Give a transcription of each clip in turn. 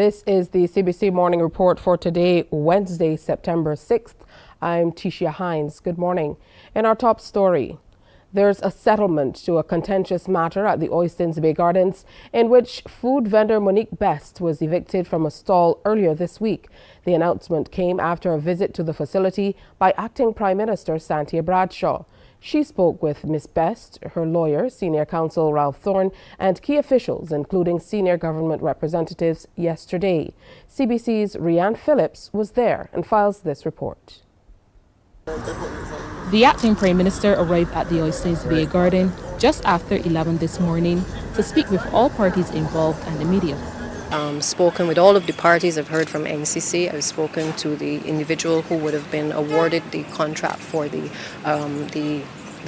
This is the CBC Morning Report for today, Wednesday, September 6th. I'm Tisha Hines. Good morning. In our top story, there's a settlement to a contentious matter at the Oystins Bay Gardens in which food vendor Monique Best was evicted from a stall earlier this week. The announcement came after a visit to the facility by Acting Prime Minister Santia Bradshaw. She spoke with Ms. Best, her lawyer, Senior Counsel Ralph Thorne, and key officials, including senior government representatives, yesterday. CBC's Rianne Phillips was there and files this report. The Acting Prime Minister arrived at the Oystins Bay Garden just after 11 this morning to speak with all parties involved and the media. Spoken with all of the parties. I've heard from NCC. I've spoken to the individual who would have been awarded the contract for the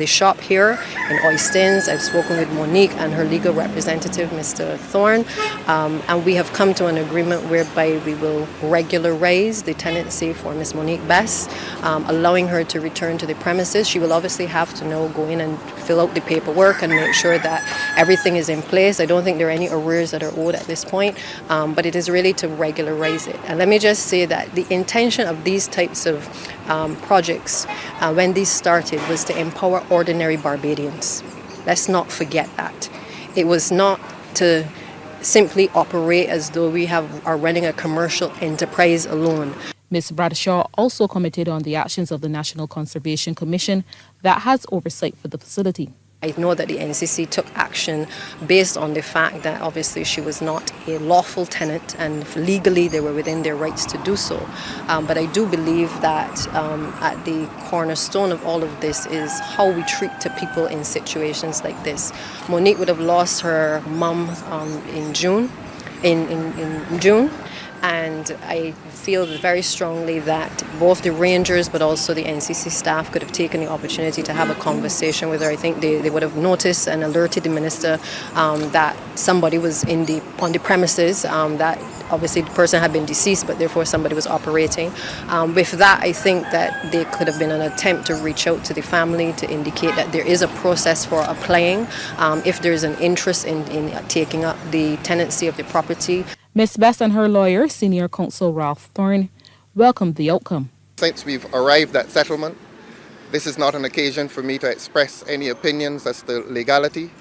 shop here in Oystins. I've spoken with Monique and her legal representative, Mr. Thorne, and we have come to an agreement whereby we will regularize the tenancy for Ms. Monique Best, allowing her to return to the premises. She will obviously have to now go in and fill out the paperwork and make sure that everything is in place. I don't think there are any arrears that are owed at this point, but it is really to regularize it. And let me just say that the intention of these types of projects, when these started, was to empower ordinary Barbadians. Let's not forget that. It was not to simply operate as though we are running a commercial enterprise alone. Ms. Bradshaw also commented on the actions of the National Conservation Commission that has oversight for the facility. I know that the NCC took action based on the fact that obviously she was not a lawful tenant and legally they were within their rights to do so. But I do believe that at the cornerstone of all of this is how we treat people in situations like this. Monique would have lost her mum in June. And I feel very strongly that both the Rangers but also the NCC staff could have taken the opportunity to have a conversation with her. I think they would have noticed and alerted the minister that somebody was on the premises, that obviously the person had been deceased, but therefore somebody was operating. With that, I think that there could have been an attempt to reach out to the family to indicate that there is a process for applying if there is an interest in taking up the tenancy of the property. Ms. Best and her lawyer, Senior Counsel Ralph Thorne, welcomed the outcome. Since we've arrived at settlement, this is not an occasion for me to express any opinions as to legality.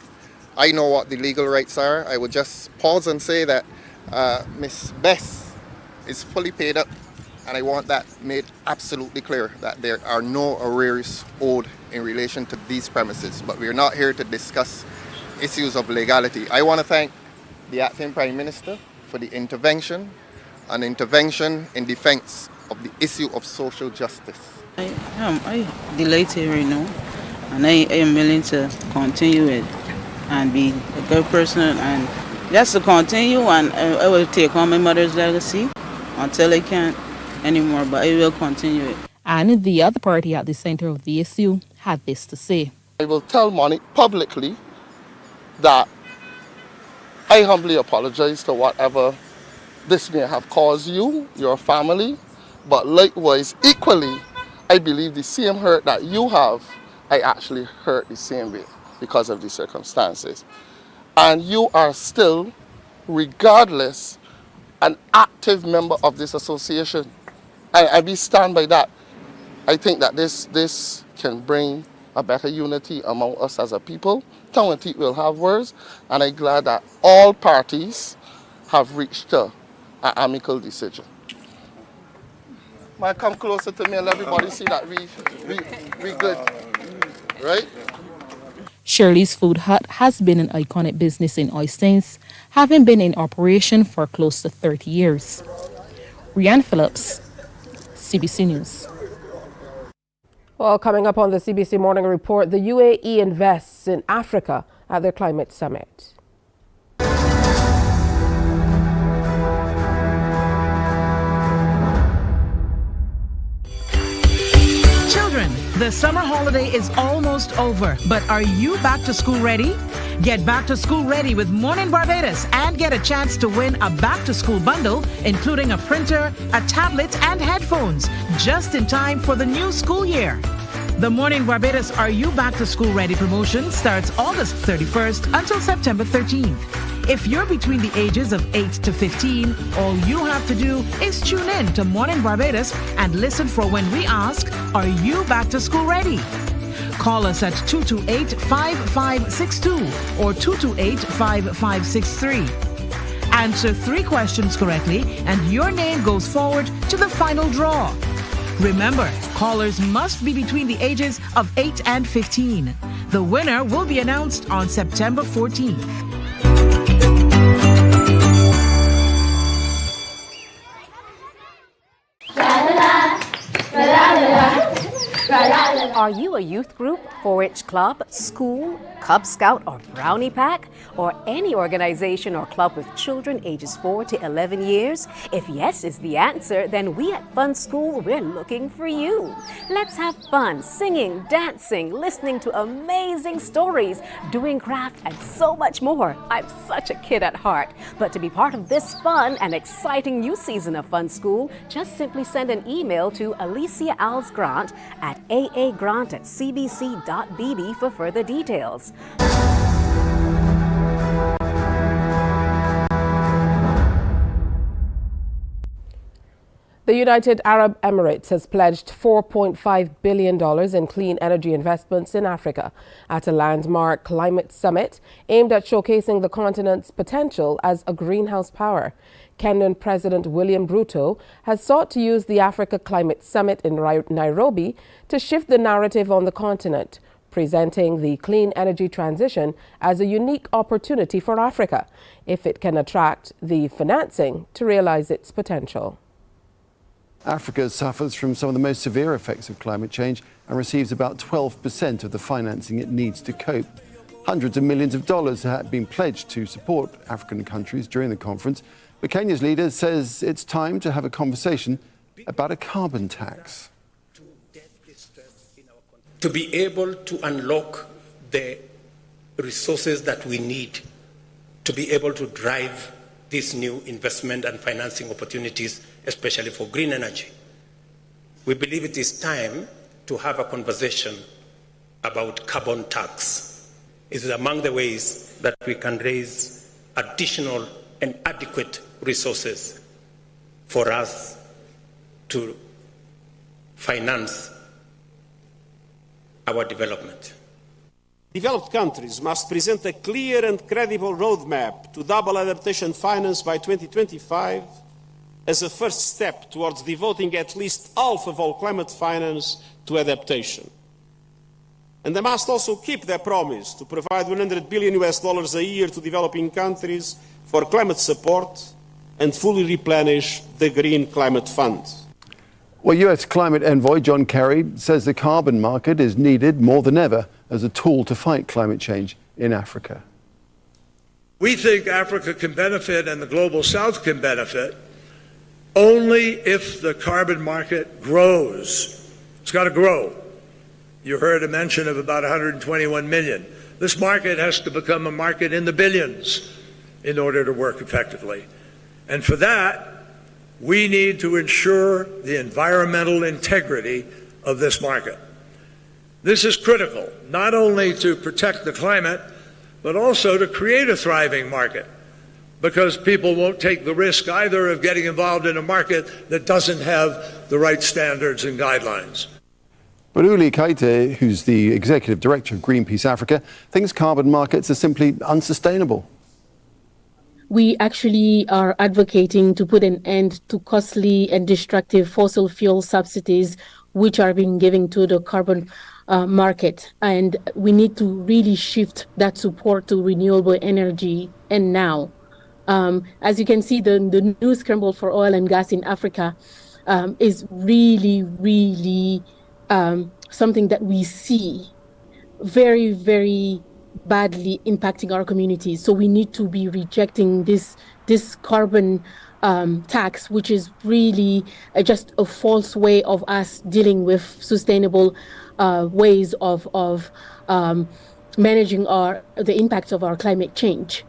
I know what the legal rights are. I would just pause and say that Ms. Best is fully paid up, and I want that made absolutely clear that there are no arrears owed in relation to these premises. But we're not here to discuss issues of legality. I want to thank the Acting Prime Minister for the intervention in defense of the issue of social justice. I delighted right now, and I am willing to continue it and be a good person and just to continue, and I will take on my mother's legacy until I can't anymore, but I will continue it. And the other party at the center of the issue had this to say. I will tell Monique publicly that I humbly apologize to whatever this may have caused you, your family, but likewise, equally, I believe the same hurt that you have, I actually hurt the same way because of the circumstances. And you are still, regardless, an active member of this association. And we stand by that. I think that this can bring a better unity among us as a people. Tongue and teeth will have words, and I'm glad that all parties have reached an amicable decision. Might come closer to me and let everybody see that we good, right? Shirley's Food Hut has been an iconic business in Oystins, having been in operation for close to 30 years. Rianne Phillips, CBC News. Well, coming up on the CBC Morning Report, the UAE invests in Africa at their climate summit. Children, the summer holiday is almost over, but are you back to school ready? Get back to school ready with Mornin Barbados and get a chance to win a back to school bundle, including a printer, a tablet, and headphones, just in time for the new school year. The Mornin Barbados Are You Back to School Ready promotion starts August 31st until September 13th. If you're between the ages of 8 to 15, all you have to do is tune in to Mornin Barbados and listen for when we ask, are you back to school ready? Call us at 228-5562 or 228-5563. Answer 3 questions correctly and your name goes forward to the final draw. Remember, callers must be between the ages of 8 and 15. The winner will be announced on September 14th. Are you a youth group, 4-H club, school, Cub Scout or Brownie Pack, or any organization or club with children ages 4 to 11 years? If yes is the answer, then we at Fun School, we're looking for you. Let's have fun singing, dancing, listening to amazing stories, doing craft, and so much more. I'm such a kid at heart. But to be part of this fun and exciting new season of Fun School, just simply send an email to Alicia Alves Grant at aagrant@cbc.bb for further details. The United Arab Emirates has pledged $4.5 billion in clean energy investments in Africa at a landmark climate summit aimed at showcasing the continent's potential as a greenhouse power. Kenyan President William Ruto has sought to use the Africa Climate Summit in Nairobi to shift the narrative on the continent, presenting the clean energy transition as a unique opportunity for Africa if it can attract the financing to realize its potential. Africa suffers from some of the most severe effects of climate change and receives about 12% of the financing it needs to cope. Hundreds of millions of dollars have been pledged to support African countries during the conference, but Kenya's leader says it's time to have a conversation about a carbon tax. To be able to unlock the resources that we need to be able to drive these new investment and financing opportunities, especially for green energy. We believe it is time to have a conversation about carbon tax. It is among the ways that we can raise additional and adequate resources for us to finance our development. Developed countries must present a clear and credible roadmap to double adaptation finance by 2025 as a first step towards devoting at least half of all climate finance to adaptation. And they must also keep their promise to provide $100 billion a year to developing countries for climate support and fully replenish the Green Climate Fund. Well, US climate envoy John Kerry says the carbon market is needed more than ever as a tool to fight climate change in Africa. We think Africa can benefit and the global south can benefit only if the carbon market grows. It's got to grow. You heard a mention of about 121 million. This market has to become a market in the billions in order to work effectively. And for that, we need to ensure the environmental integrity of this market. This is critical, not only to protect the climate, but also to create a thriving market, because people won't take the risk either of getting involved in a market that doesn't have the right standards and guidelines. But Uli Kaite, who's the executive director of Greenpeace Africa, thinks carbon markets are simply unsustainable. We actually are advocating to put an end to costly and destructive fossil fuel subsidies which are being given to the carbon market. And we need to really shift that support to renewable energy, and now. As you can see, the new scramble for oil and gas in Africa is really, really something that we see very, very badly impacting our communities. So we need to be rejecting this carbon tax, which is really just a false way of us dealing with sustainable ways of managing the impacts of our climate change.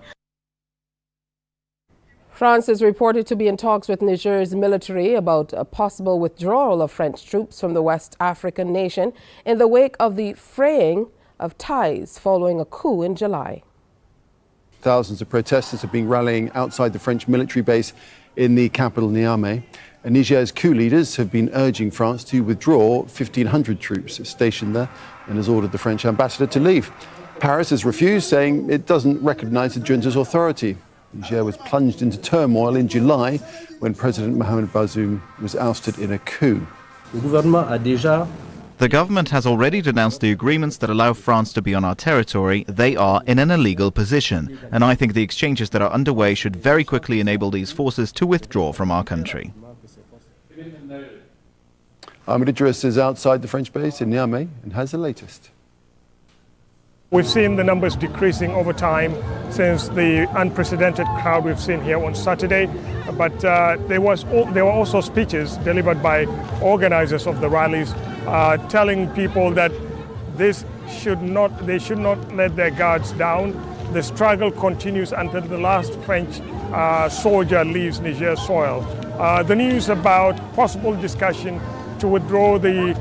France is reported to be in talks with Niger's military about a possible withdrawal of French troops from the West African nation in the wake of the fraying of ties following a coup in July. Thousands of protesters have been rallying outside the French military base in the capital, Niamey. And Niger's coup leaders have been urging France to withdraw 1,500 troops stationed there and has ordered the French ambassador to leave. Paris has refused, saying it doesn't recognize the junta's authority. Niger was plunged into turmoil in July when President Mohamed Bazoum was ousted in a coup. The government has already denounced the agreements that allow France to be on our territory. They are in an illegal position, and I think the exchanges that are underway should very quickly enable these forces to withdraw from our country. Ahmed Idris is outside the French base in Niamey and has the latest. We've seen the numbers decreasing over time since the unprecedented crowd we've seen here on Saturday. But there were also speeches delivered by organizers of the rallies telling people that they should not let their guards down. The struggle continues until the last French soldier leaves Niger soil. The news about possible discussion to withdraw the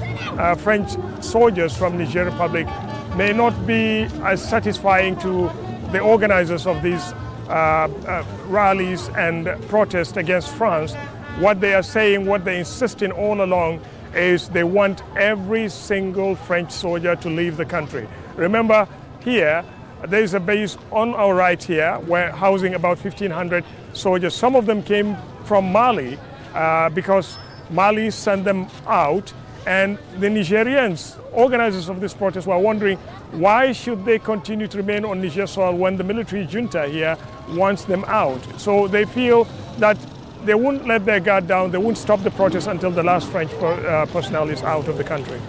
French soldiers from Niger Republic may not be as satisfying to the organizers of these rallies and protests against France. What they are saying, what they're insisting all along, is they want every single French soldier to leave the country. Remember, here, there is a base on our right here, where housing about 1,500 soldiers. Some of them came from Mali because Mali sent them out. And the Nigerians, organizers of this protest, were wondering why should they continue to remain on Niger soil when the military junta here wants them out. So they feel that they won't let their guard down, they won't stop the protest until the last French personnel is out of the country.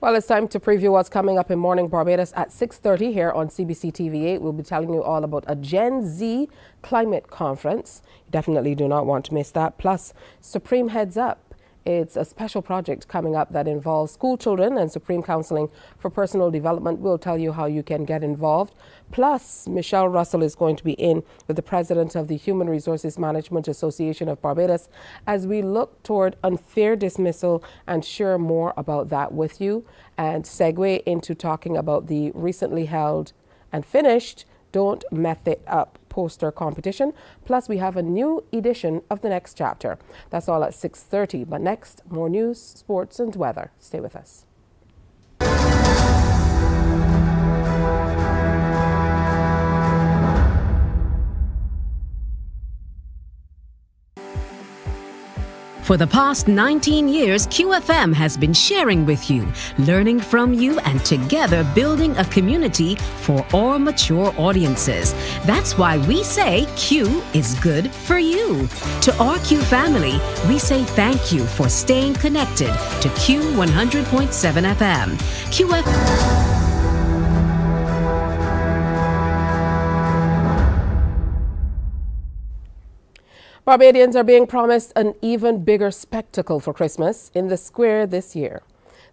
Well, it's time to preview what's coming up in Morning Barbados at 6:30 here on CBC TV8. We'll be telling you all about a Gen Z climate conference. You definitely do not want to miss that. Plus, Supreme Heads Up. It's a special project coming up that involves school children and Supreme Counseling for Personal Development. We'll tell you how you can get involved. Plus, Michelle Russell is going to be in with the president of the Human Resources Management Association of Barbados as we look toward unfair dismissal and share more about that with you and segue into talking about the recently held and finished Don't Meth It Up poster competition. Plus, we have a new edition of The Next Chapter. That's all at 6:30. But next, more news, sports, and weather. Stay with us. For the past 19 years, QFM has been sharing with you, learning from you, and together building a community for all mature audiences. That's why we say Q is good for you. To our Q family, we say thank you for staying connected to Q 100.7 FM. QFM. Barbadians are being promised an even bigger spectacle for Christmas in the square this year.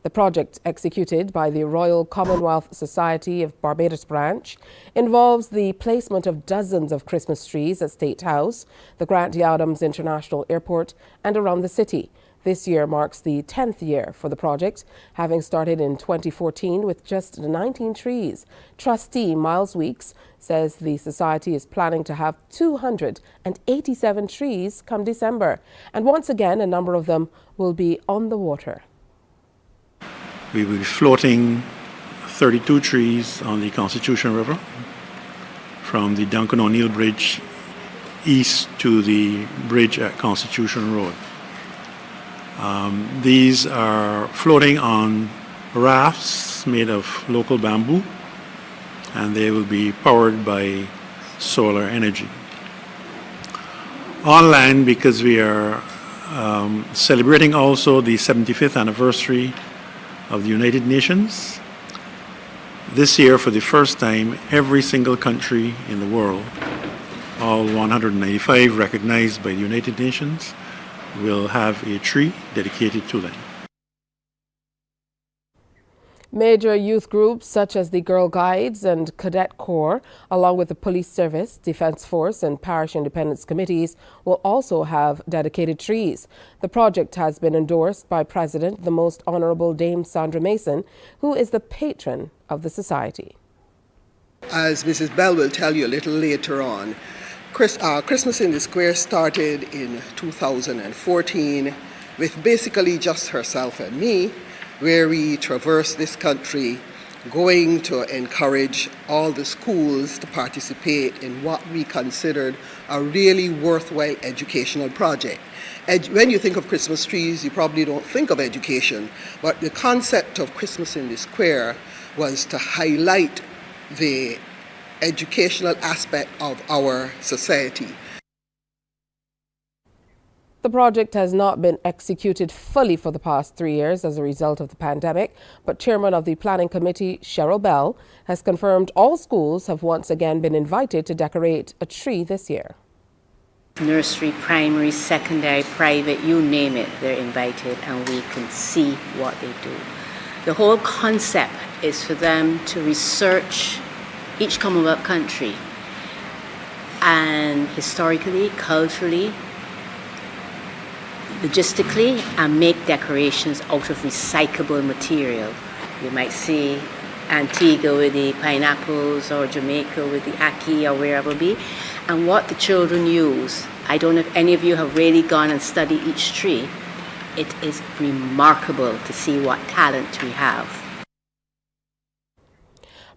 The project, executed by the Royal Commonwealth Society of Barbados branch, involves the placement of dozens of Christmas trees at State House, the Grant D. Adams International Airport, and around the city. This year marks the 10th year for the project, having started in 2014 with just 19 trees. Trustee Miles Weeks says the society is planning to have 287 trees come December. And once again, a number of them will be on the water. We will be floating 32 trees on the Constitution River from the Duncan O'Neill Bridge east to the bridge at Constitution Road. These are floating on rafts made of local bamboo, and they will be powered by solar energy. On land, because we are celebrating also the 75th anniversary of the United Nations. This year, for the first time, every single country in the world, all 195 recognized by the United Nations, will have a tree dedicated to them. Major youth groups such as the Girl Guides and Cadet Corps, along with the Police Service, Defence Force and Parish Independence Committees, will also have dedicated trees. The project has been endorsed by President, the Most Honourable Dame Sandra Mason, who is the patron of the society. As Mrs. Bell will tell you a little later on, Christmas in the Square started in 2014 with basically just herself and me, where we traversed this country going to encourage all the schools to participate in what we considered a really worthwhile educational project. When you think of Christmas trees, you probably don't think of education, but the concept of Christmas in the Square was to highlight the educational aspect of our society. The project has not been executed fully for the past 3 years as a result of the pandemic, but Chairman of the Planning Committee, Cheryl Bell, has confirmed all schools have once again been invited to decorate a tree this year. Nursery, primary, secondary, private, you name it, they're invited and we can see what they do. The whole concept is for them to research each Commonwealth country and historically, culturally, logistically, and make decorations out of recyclable material. You might see Antigua with the pineapples or Jamaica with the ackee or wherever it be. And what the children use, I don't know if any of you have really gone and studied each tree. It is remarkable to see what talent we have.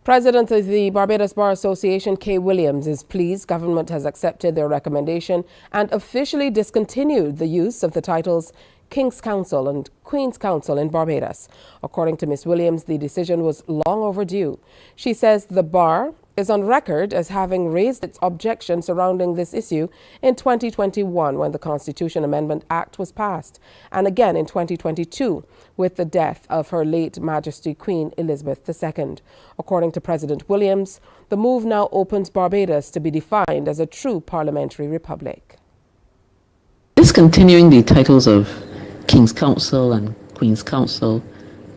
President of the Barbados Bar Association, Kay Williams, is pleased government has accepted their recommendation and officially discontinued the use of the titles King's Counsel and Queen's Counsel in Barbados. According to Ms. Williams, the decision was long overdue. She says the bar is on record as having raised its objection surrounding this issue in 2021 when the Constitution Amendment Act was passed, and again in 2022 with the death of Her late Majesty Queen Elizabeth II. According to President Williams, the move now opens Barbados to be defined as a true parliamentary republic. Discontinuing the titles of King's Counsel and Queen's Counsel,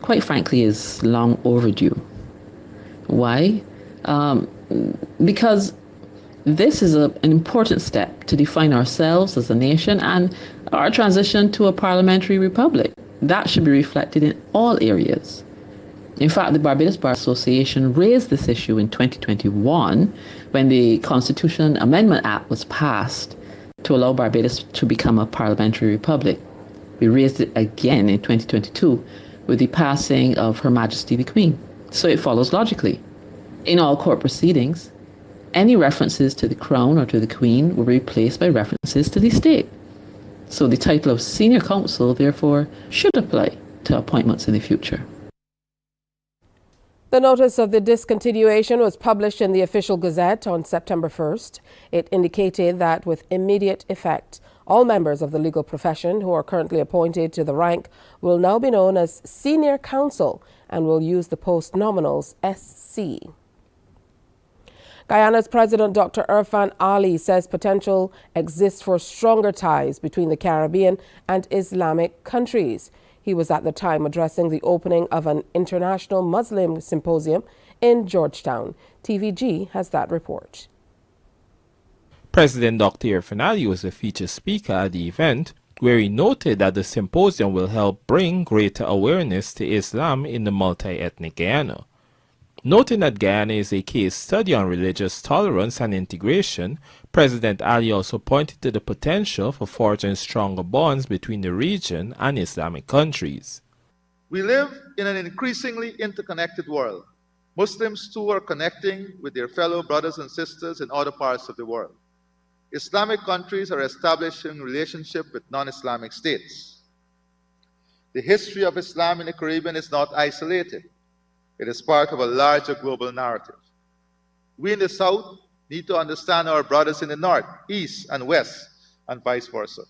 quite frankly, is long overdue. Why? Because this is an important step to define ourselves as a nation and our transition to a parliamentary republic. That should be reflected in all areas. In fact, the Barbados Bar Association raised this issue in 2021 when the Constitution Amendment Act was passed to allow Barbados to become a parliamentary republic. We raised it again in 2022 with the passing of Her Majesty the Queen. So it follows logically. In all court proceedings, any references to the Crown or to the Queen will be replaced by references to the state. So the title of Senior Counsel, therefore, should apply to appointments in the future. The notice of the discontinuation was published in the Official Gazette on September 1st. It indicated that with immediate effect, all members of the legal profession who are currently appointed to the rank will now be known as Senior Counsel and will use the post nominals SC. Guyana's President Dr. Irfan Ali says potential exists for stronger ties between the Caribbean and Islamic countries. He was at the time addressing the opening of an international Muslim symposium in Georgetown. TVG has that report. President Dr. Irfan Ali was a featured speaker at the event, where he noted that the symposium will help bring greater awareness to Islam in the multi-ethnic Guyana. Noting that Guyana is a case study on religious tolerance and integration, President Ali also pointed to the potential for forging stronger bonds between the region and Islamic countries. We live in an increasingly interconnected world. Muslims too are connecting with their fellow brothers and sisters in other parts of the world. Islamic countries are establishing relationship with non-Islamic states. The history of Islam in the Caribbean is not isolated. It is part of a larger global narrative. We in the South need to understand our brothers in the North, East, and West, and vice versa.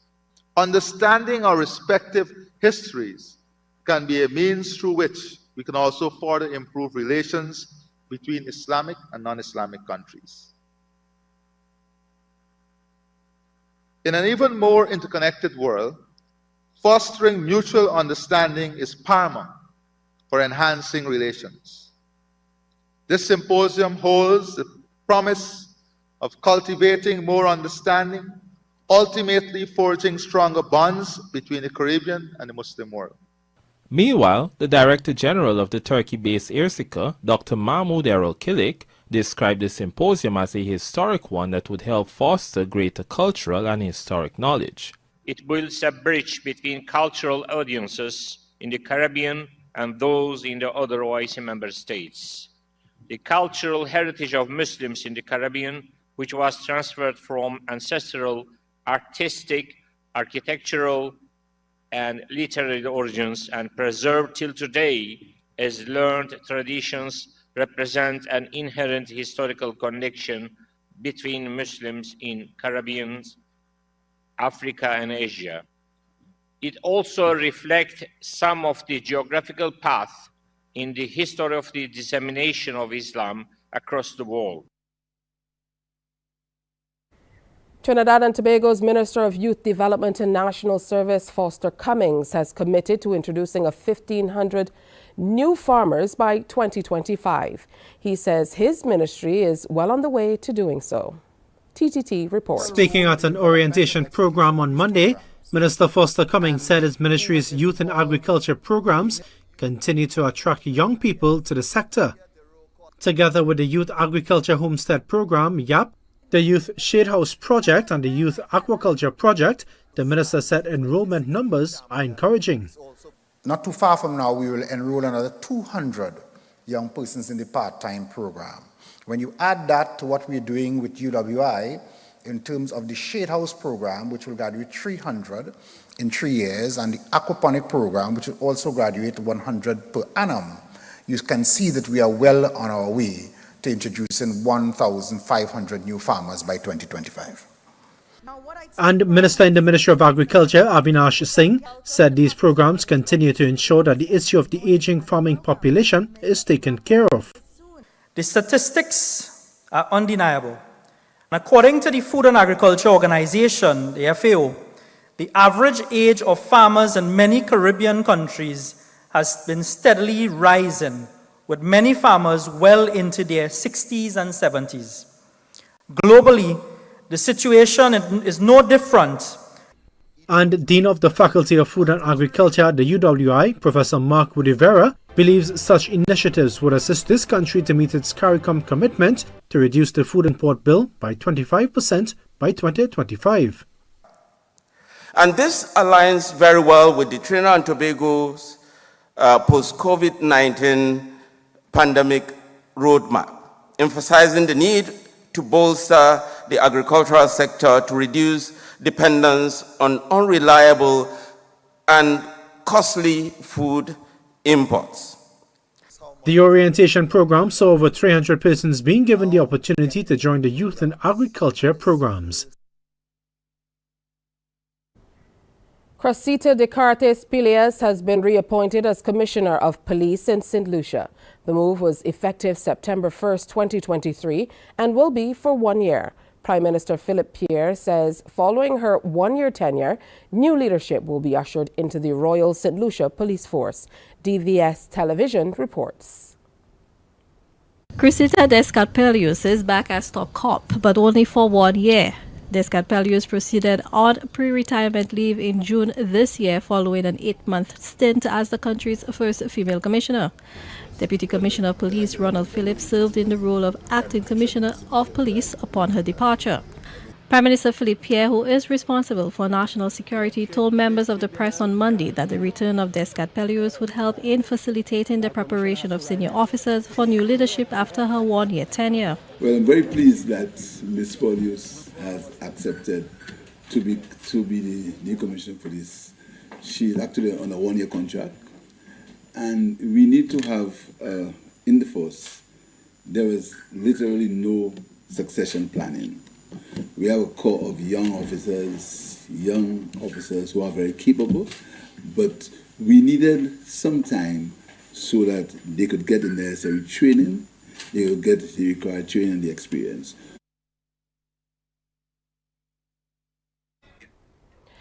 Understanding our respective histories can be a means through which we can also further improve relations between Islamic and non-Islamic countries. In an even more interconnected world, fostering mutual understanding is paramount for enhancing relations. This symposium holds the promise of cultivating more understanding, ultimately forging stronger bonds between the Caribbean and the Muslim world. Meanwhile, the Director General of the Turkey-based IRSICA, Dr. Mahmoud Erol Kilik, described the symposium as a historic one that would help foster greater cultural and historic knowledge. It builds a bridge between cultural audiences in the Caribbean and those in the other OIC member states. The cultural heritage of Muslims in the Caribbean, which was transferred from ancestral, artistic, architectural, and literary origins and preserved till today as learned traditions, represent an inherent historical connection between Muslims in Caribbean, Africa, and Asia. It also reflects some of the geographical path in the history of the dissemination of Islam across the world. Trinidad and Tobago's Minister of Youth Development and National Service, Foster Cummings, has committed to introducing 1,500 new farmers by 2025. He says his ministry is well on the way to doing so. TTT reports. Speaking at an orientation program on Monday, Minister Foster Cummings said his ministry's youth and agriculture programs continue to attract young people to the sector. Together with the Youth Agriculture Homestead Program, YAP, the Youth Shade House Project and the Youth Aquaculture Project, the minister said enrollment numbers are encouraging. Not too far from now, we will enroll another 200 young persons in the part-time program. When you add that to what we're doing with UWI in terms of the Shade House program, which will graduate 300 in 3 years, and the aquaponic program, which will also graduate 100 per annum, you can see that we are well on our way to introducing 1,500 new farmers by 2025. And Minister in the Ministry of Agriculture, Avinash Singh, said these programs continue to ensure that the issue of the aging farming population is taken care of. The statistics are undeniable. According to the Food and Agriculture Organization, the FAO, the average age of farmers in many Caribbean countries has been steadily rising, with many farmers well into their 60s and 70s. Globally, the situation is no different. And Dean of the Faculty of Food and Agriculture at the UWI, Professor Mark Woodivera, believes such initiatives would assist this country to meet its CARICOM commitment to reduce the food import bill by 25% by 2025. And this aligns very well with the Trinidad and Tobago's post-COVID-19 pandemic roadmap, emphasizing the need to bolster the agricultural sector to reduce dependence on unreliable and costly food imports. The orientation program saw over 300 persons being given the opportunity to join the youth and agriculture programs. Cressida Descartes Pileas has been reappointed as Commissioner of Police in St. Lucia. The move was effective September 1st, 2023 and will be for 1 year. Prime Minister Philip Pierre says following her 1-year tenure, new leadership will be ushered into the Royal St. Lucia Police Force. DVS Television reports. Cressida Descartes is back as top cop, but only for 1 year. Descartes proceeded on pre-retirement leave in June this year following an 8-month stint as the country's first female commissioner. Deputy Commissioner of Police Ronald Phillips served in the role of Acting Commissioner of Police upon her departure. Prime Minister Philip Pierre, who is responsible for national security, told members of the press on Monday that the return of Descartes would help in facilitating the preparation of senior officers for new leadership after her 1-year tenure. Well, I'm very pleased that Ms. Polius has accepted to be the new Commissioner for this. She's actually on a 1-year contract. And we need to have, in the force, there was literally no succession planning. We have a core of young officers who are very capable, but we needed some time so that they could get the necessary training, they could get the required training and the experience.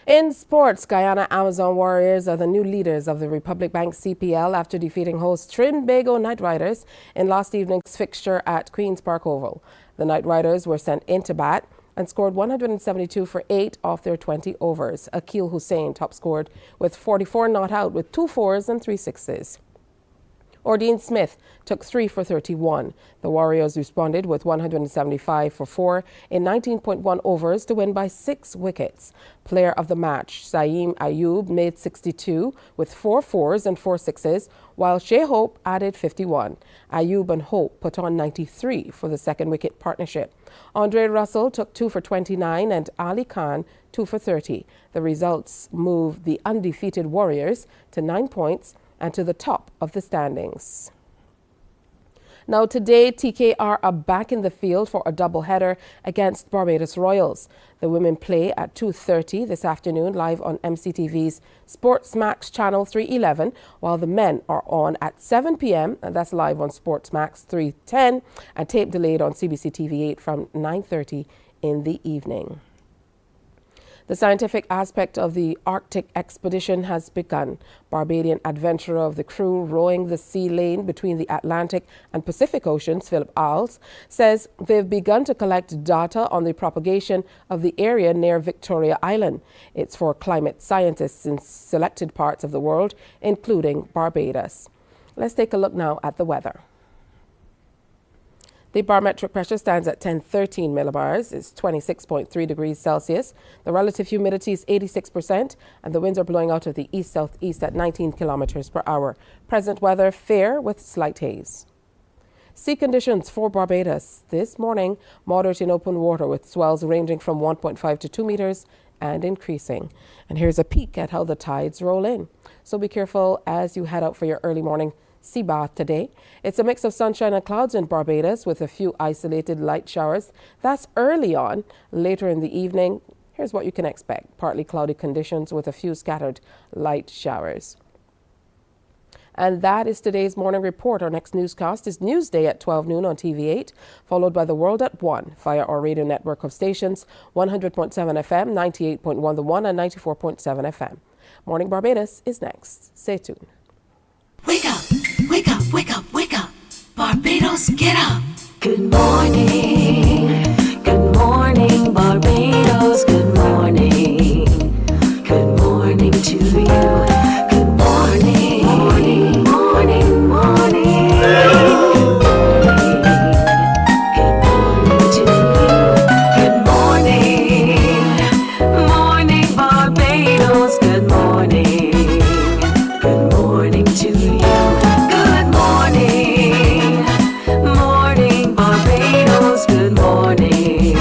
In sports, Guyana Amazon Warriors are the new leaders of the Republic Bank CPL after defeating host Trinbago Knight Riders in last evening's fixture at Queen's Park Oval. The Knight Riders were sent into bat and scored 172 for 8 off their 20 overs. Akil Hussein top scored with 44 not out with 2 4s and 3 6s. Ordine Smith took 3 for 31. The Warriors responded with 175 for 4 in 19.1 overs to win by 6 wickets. Player of the match, Saeem Ayub, made 62 with 4 fours and 4 sixes, while Shea Hope added 51. Ayub and Hope put on 93 for the second wicket partnership. Andre Russell took 2 for 29 and Ali Khan 2 for 30. The results moved the undefeated Warriors to 9 points and to the top of the standings. Now today, TKR are back in the field for a doubleheader against Barbados Royals. The women play at 2:30 this afternoon live on MCTV's Sportsmax Channel 311, while the men are on at 7 p.m. and that's live on Sportsmax 310 and tape delayed on CBC TV8 from 9:30 in the evening. The scientific aspect of the Arctic expedition has begun. Barbadian adventurer of the crew rowing the sea lane between the Atlantic and Pacific Oceans, Philip Isles, says they've begun to collect data on the propagation of the area near Victoria Island. It's for climate scientists in selected parts of the world, including Barbados. Let's take a look now at the weather. The barometric pressure stands at 1013 millibars. It's 26.3 degrees Celsius. The relative humidity is 86%, and the winds are blowing out of the east-southeast at 19 kilometers per hour. Present weather, fair with slight haze. Sea conditions for Barbados. This morning, moderate in open water with swells ranging from 1.5 to 2 meters and increasing. And here's a peek at how the tides roll in. So be careful as you head out for your early morning sea bath today. It's a mix of sunshine and clouds in Barbados with a few isolated light showers. That's early on. Later in the evening, here's what you can expect. Partly cloudy conditions with a few scattered light showers. And that is today's morning report. Our next newscast is Newsday at 12 noon on TV8, followed by The World at 1 via our radio network of stations, 100.7 FM, 98.1 The One, and 94.7 FM. Morning Barbados is next. Stay tuned. Wake up, wake up, wake up, wake up. Barbados, get up. Good morning. Good morning, Barbados. Good morning. Good morning to you. Good morning. Morning, morning, morning. Good morning to you. Good morning. Morning, Barbados. Good morning. Good morning to you. Good morning. Morning, Barbados. Good morning.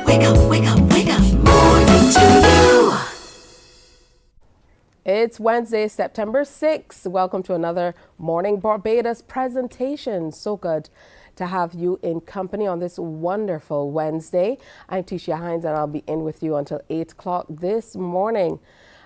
Wake up, wake up, wake up. Morning to you. It's Wednesday, September 6th. Welcome to another Morning Barbados presentation. So good to have you in company on this wonderful Wednesday. I'm Tisha Hines and I'll be in with you until 8 o'clock this morning.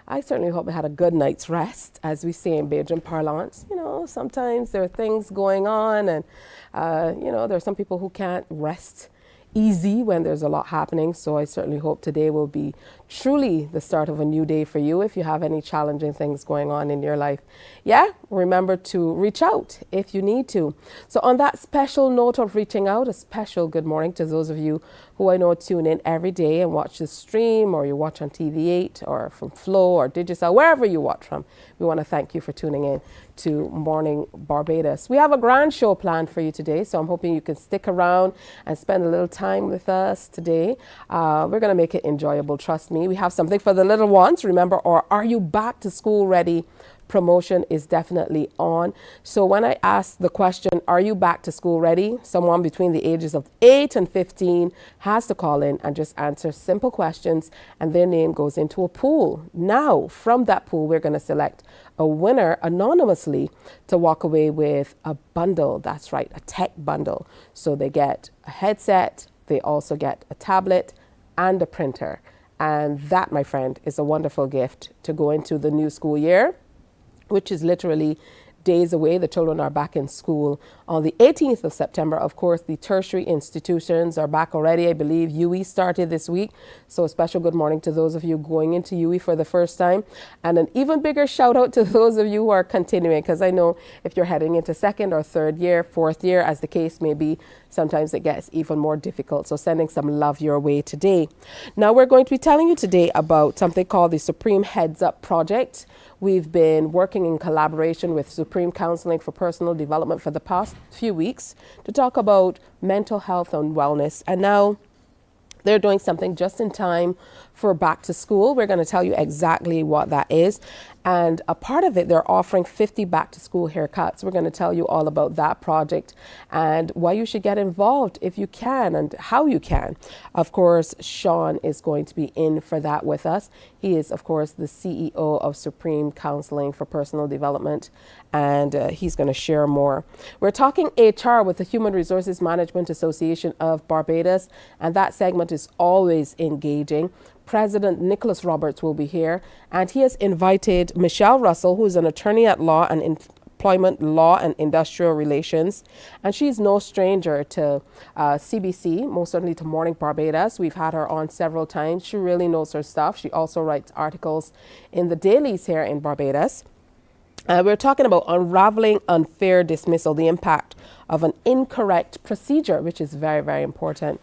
I certainly hope I had a good night's rest, as we say in Bajan parlance. You know, sometimes there are things going on and, there are some people who can't rest easy when there's a lot happening. So I certainly hope today will be truly the start of a new day for you if you have any challenging things going on in your life. Yeah, remember to reach out if you need to. So on that special note of reaching out, a special good morning to those of you who I know tune in every day and watch the stream, or you watch on TV8 or from Flow or Digicel, wherever you watch from. We want to thank you for tuning in to Morning Barbados. We have a grand show planned for you today, so I'm hoping you can stick around and spend a little time with us today. We're going to make it enjoyable, trust me. We have something for the little ones, remember, or Are You Back to School Ready? Promotion is definitely on. So when I ask the question, are you back to school ready? Someone between the ages of 8 and 15 has to call in and just answer simple questions, and their name goes into a pool. Now, from that pool, we're going to select a winner anonymously to walk away with a bundle. That's right, a tech bundle. So they get a headset, they also get a tablet and a printer. And that, my friend, is a wonderful gift to go into the new school year, which is literally days away. The children are back in school on the 18th of September. Of course, the tertiary institutions are back already. I believe UE started this week. So a special good morning to those of you going into UE for the first time. And an even bigger shout out to those of you who are continuing, because I know if you're heading into second or third year, fourth year, as the case may be, sometimes it gets even more difficult. So sending some love your way today. Now we're going to be telling you today about something called the Supreme Heads Up Project, We've been working in collaboration with Supreme Counseling for Personal Development for the past few weeks to talk about mental health and wellness. And now they're doing something just in time for back to school. We're going to tell you exactly what that is. And a part of it, they're offering 50 back to school haircuts. We're going to tell you all about that project and why you should get involved if you can and how you can. Of course, Sean is going to be in for that with us. He is, of course, the CEO of Supreme Counseling for Personal Development, and he's going to share more. We're talking HR with the Human Resources Management Association of Barbados, and that segment is always engaging. President Nicholas Roberts will be here, and he has invited Michelle Russell, who is an attorney at law and employment law and industrial relations, and she's no stranger to CBC, most certainly to Morning Barbados. We've had her on several times. She really knows her stuff. She also writes articles in the dailies here in Barbados. We're talking about unraveling unfair dismissal, the impact of an incorrect procedure, which is very, very important.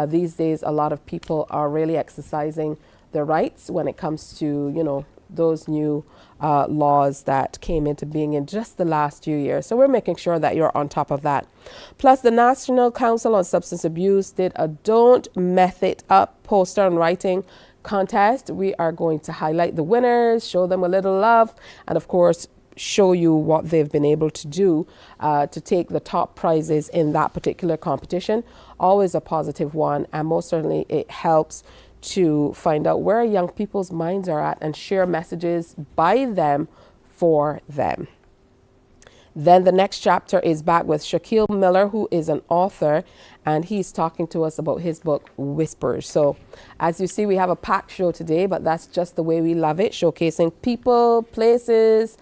These days, a lot of people are really exercising their rights when it comes to, those new laws that came into being in just the last few years. So we're making sure that you're on top of that. Plus, the National Council on Substance Abuse did a Don't Meth It Up poster and writing contest. We are going to highlight the winners, show them a little love, and of course, show you what they've been able to do to take the top prizes in that particular competition. Always a positive one, and most certainly it helps to find out where young people's minds are at and share messages by them for them. Then the next chapter is back with Shaquille Miller, who is an author, and he's talking to us about his book, Whispers. So as you see, we have a packed show today, but that's just the way we love it, showcasing people, places,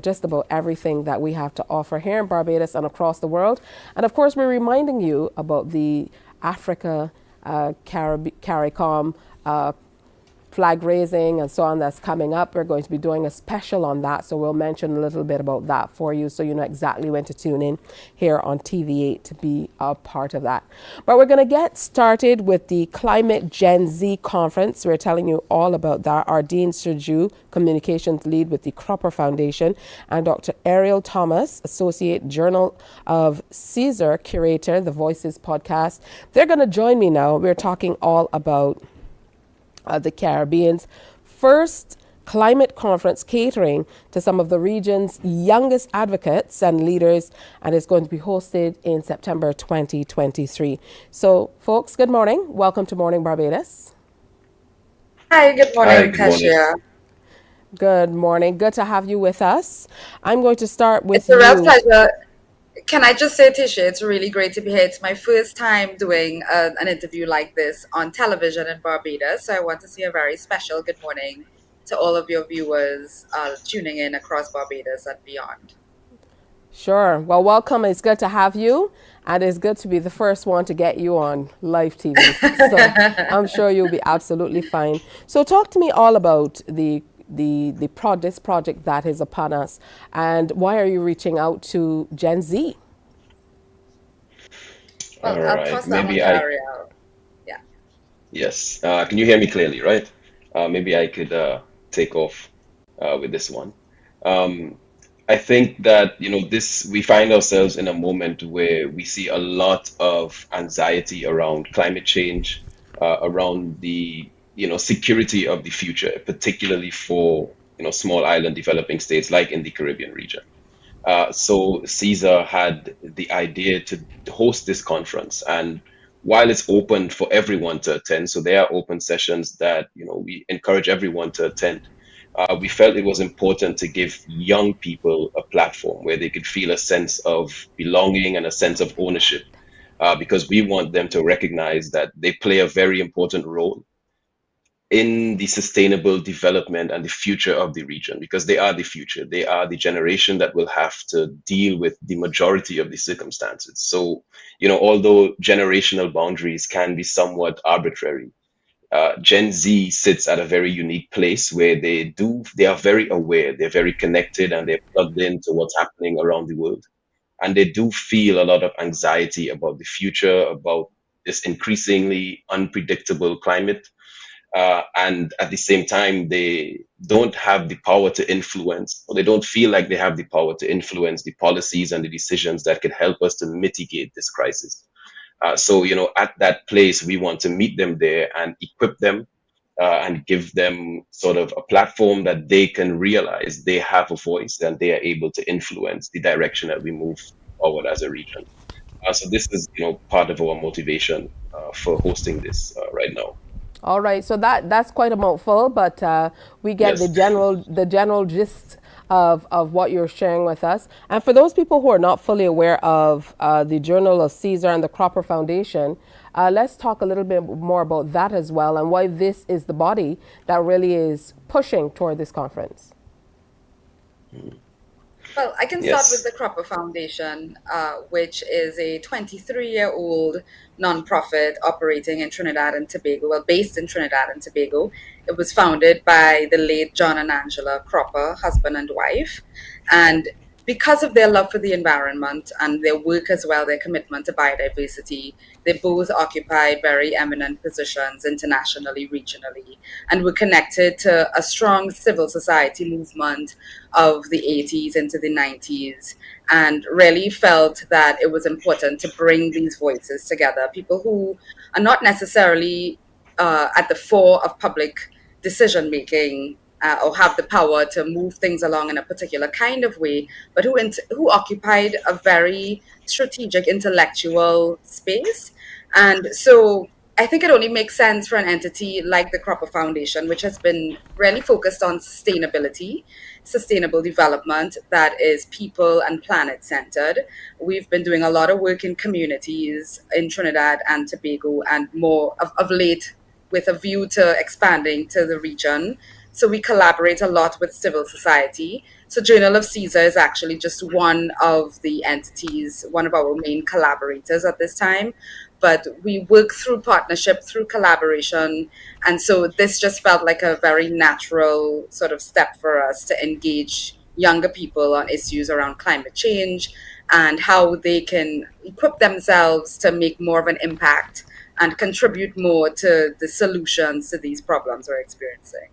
just about everything that we have to offer here in Barbados and across the world. And of course, we're reminding you about the Africa CARICOM flag raising and so on that's coming up. We're going to be doing a special on that, so we'll mention a little bit about that for you so you know exactly when to tune in here on TV8 to be a part of that. But we're going to get started with the Climate Gen Z Conference. We're telling you all about that. Our Dean Serju, Communications Lead with the Cropper Foundation, and Dr. Ariel Thomas, Associate Journal of Caesar Curator, the Voices podcast. They're going to join me now. We're talking all about the Caribbean's first climate conference catering to some of the region's youngest advocates and leaders, and it's going to be hosted in September 2023. So, folks, good morning. Welcome to Morning Barbados. Hi, good morning, Kasia. Good morning. Good to have you with us. I'm going to start with you. It's a real pleasure. Can I just say, Tisha, it's really great to be here. It's my first time doing an interview like this on television in Barbados. So I want to say a very special good morning to all of your viewers tuning in across Barbados and beyond. Sure. Well, welcome. It's good to have you. And it's good to be the first one to get you on live TV. So I'm sure you'll be absolutely fine. So talk to me all about this project that is upon us, and why are you reaching out to Gen Z? Well, all right. I'll toss that Maybe one to Ariel. Yeah. Yes. Can you hear me clearly, right? Maybe I could take off with this one. I think that, we find ourselves in a moment where we see a lot of anxiety around climate change, around the security of the future, particularly for, small island developing states like in the Caribbean region. So CESAR had the idea to host this conference, and while it's open for everyone to attend, so there are open sessions that, we encourage everyone to attend. We felt it was important to give young people a platform where they could feel a sense of belonging and a sense of ownership, because we want them to recognize that they play a very important role in the sustainable development and the future of the region, because they are the future. They are the generation that will have to deal with the majority of the circumstances. So, although generational boundaries can be somewhat arbitrary, Gen Z sits at a very unique place where they are very aware, they're very connected, and they're plugged into what's happening around the world. And they do feel a lot of anxiety about the future, about this increasingly unpredictable climate. and at the same time, they don't have the power to influence, or they don't feel like they have the power to influence the policies and the decisions that could help us to mitigate this crisis. So, at that place, we want to meet them there and equip them and give them sort of a platform that they can realize they have a voice and they are able to influence the direction that we move forward as a region. So this is, part of our motivation for hosting this right now. All right, so that's quite a mouthful, but we get Yes. the general gist of what you're sharing with us. And for those people who are not fully aware of the Journal of Caesar and the Cropper Foundation, let's talk a little bit more about that as well, and why this is the body that really is pushing toward this conference. Well, I can start with the Cropper Foundation, which is a 23-year-old nonprofit operating in Trinidad and Tobago, well, based in Trinidad and Tobago. It was founded by the late John and Angela Cropper, husband and wife. And because of their love for the environment and their work as well, their commitment to biodiversity, they both occupied very eminent positions internationally, regionally, and were connected to a strong civil society movement of the 80s into the 90s, and really felt that it was important to bring these voices together, people who are not necessarily at the fore of public decision making, or have the power to move things along in a particular kind of way, but who occupied a very strategic intellectual space. And so I think it only makes sense for an entity like the Cropper Foundation, which has been really focused on sustainability, sustainable development that is people and planet centered. We've been doing a lot of work in communities in Trinidad and Tobago, and more of late with a view to expanding to the region. So we collaborate a lot with civil society. So Journal of Caesar is actually just one of the entities, one of our main collaborators at this time. But we work through partnership, through collaboration. And so this just felt like a very natural sort of step for us to engage younger people on issues around climate change and how they can equip themselves to make more of an impact and contribute more to the solutions to these problems we're experiencing.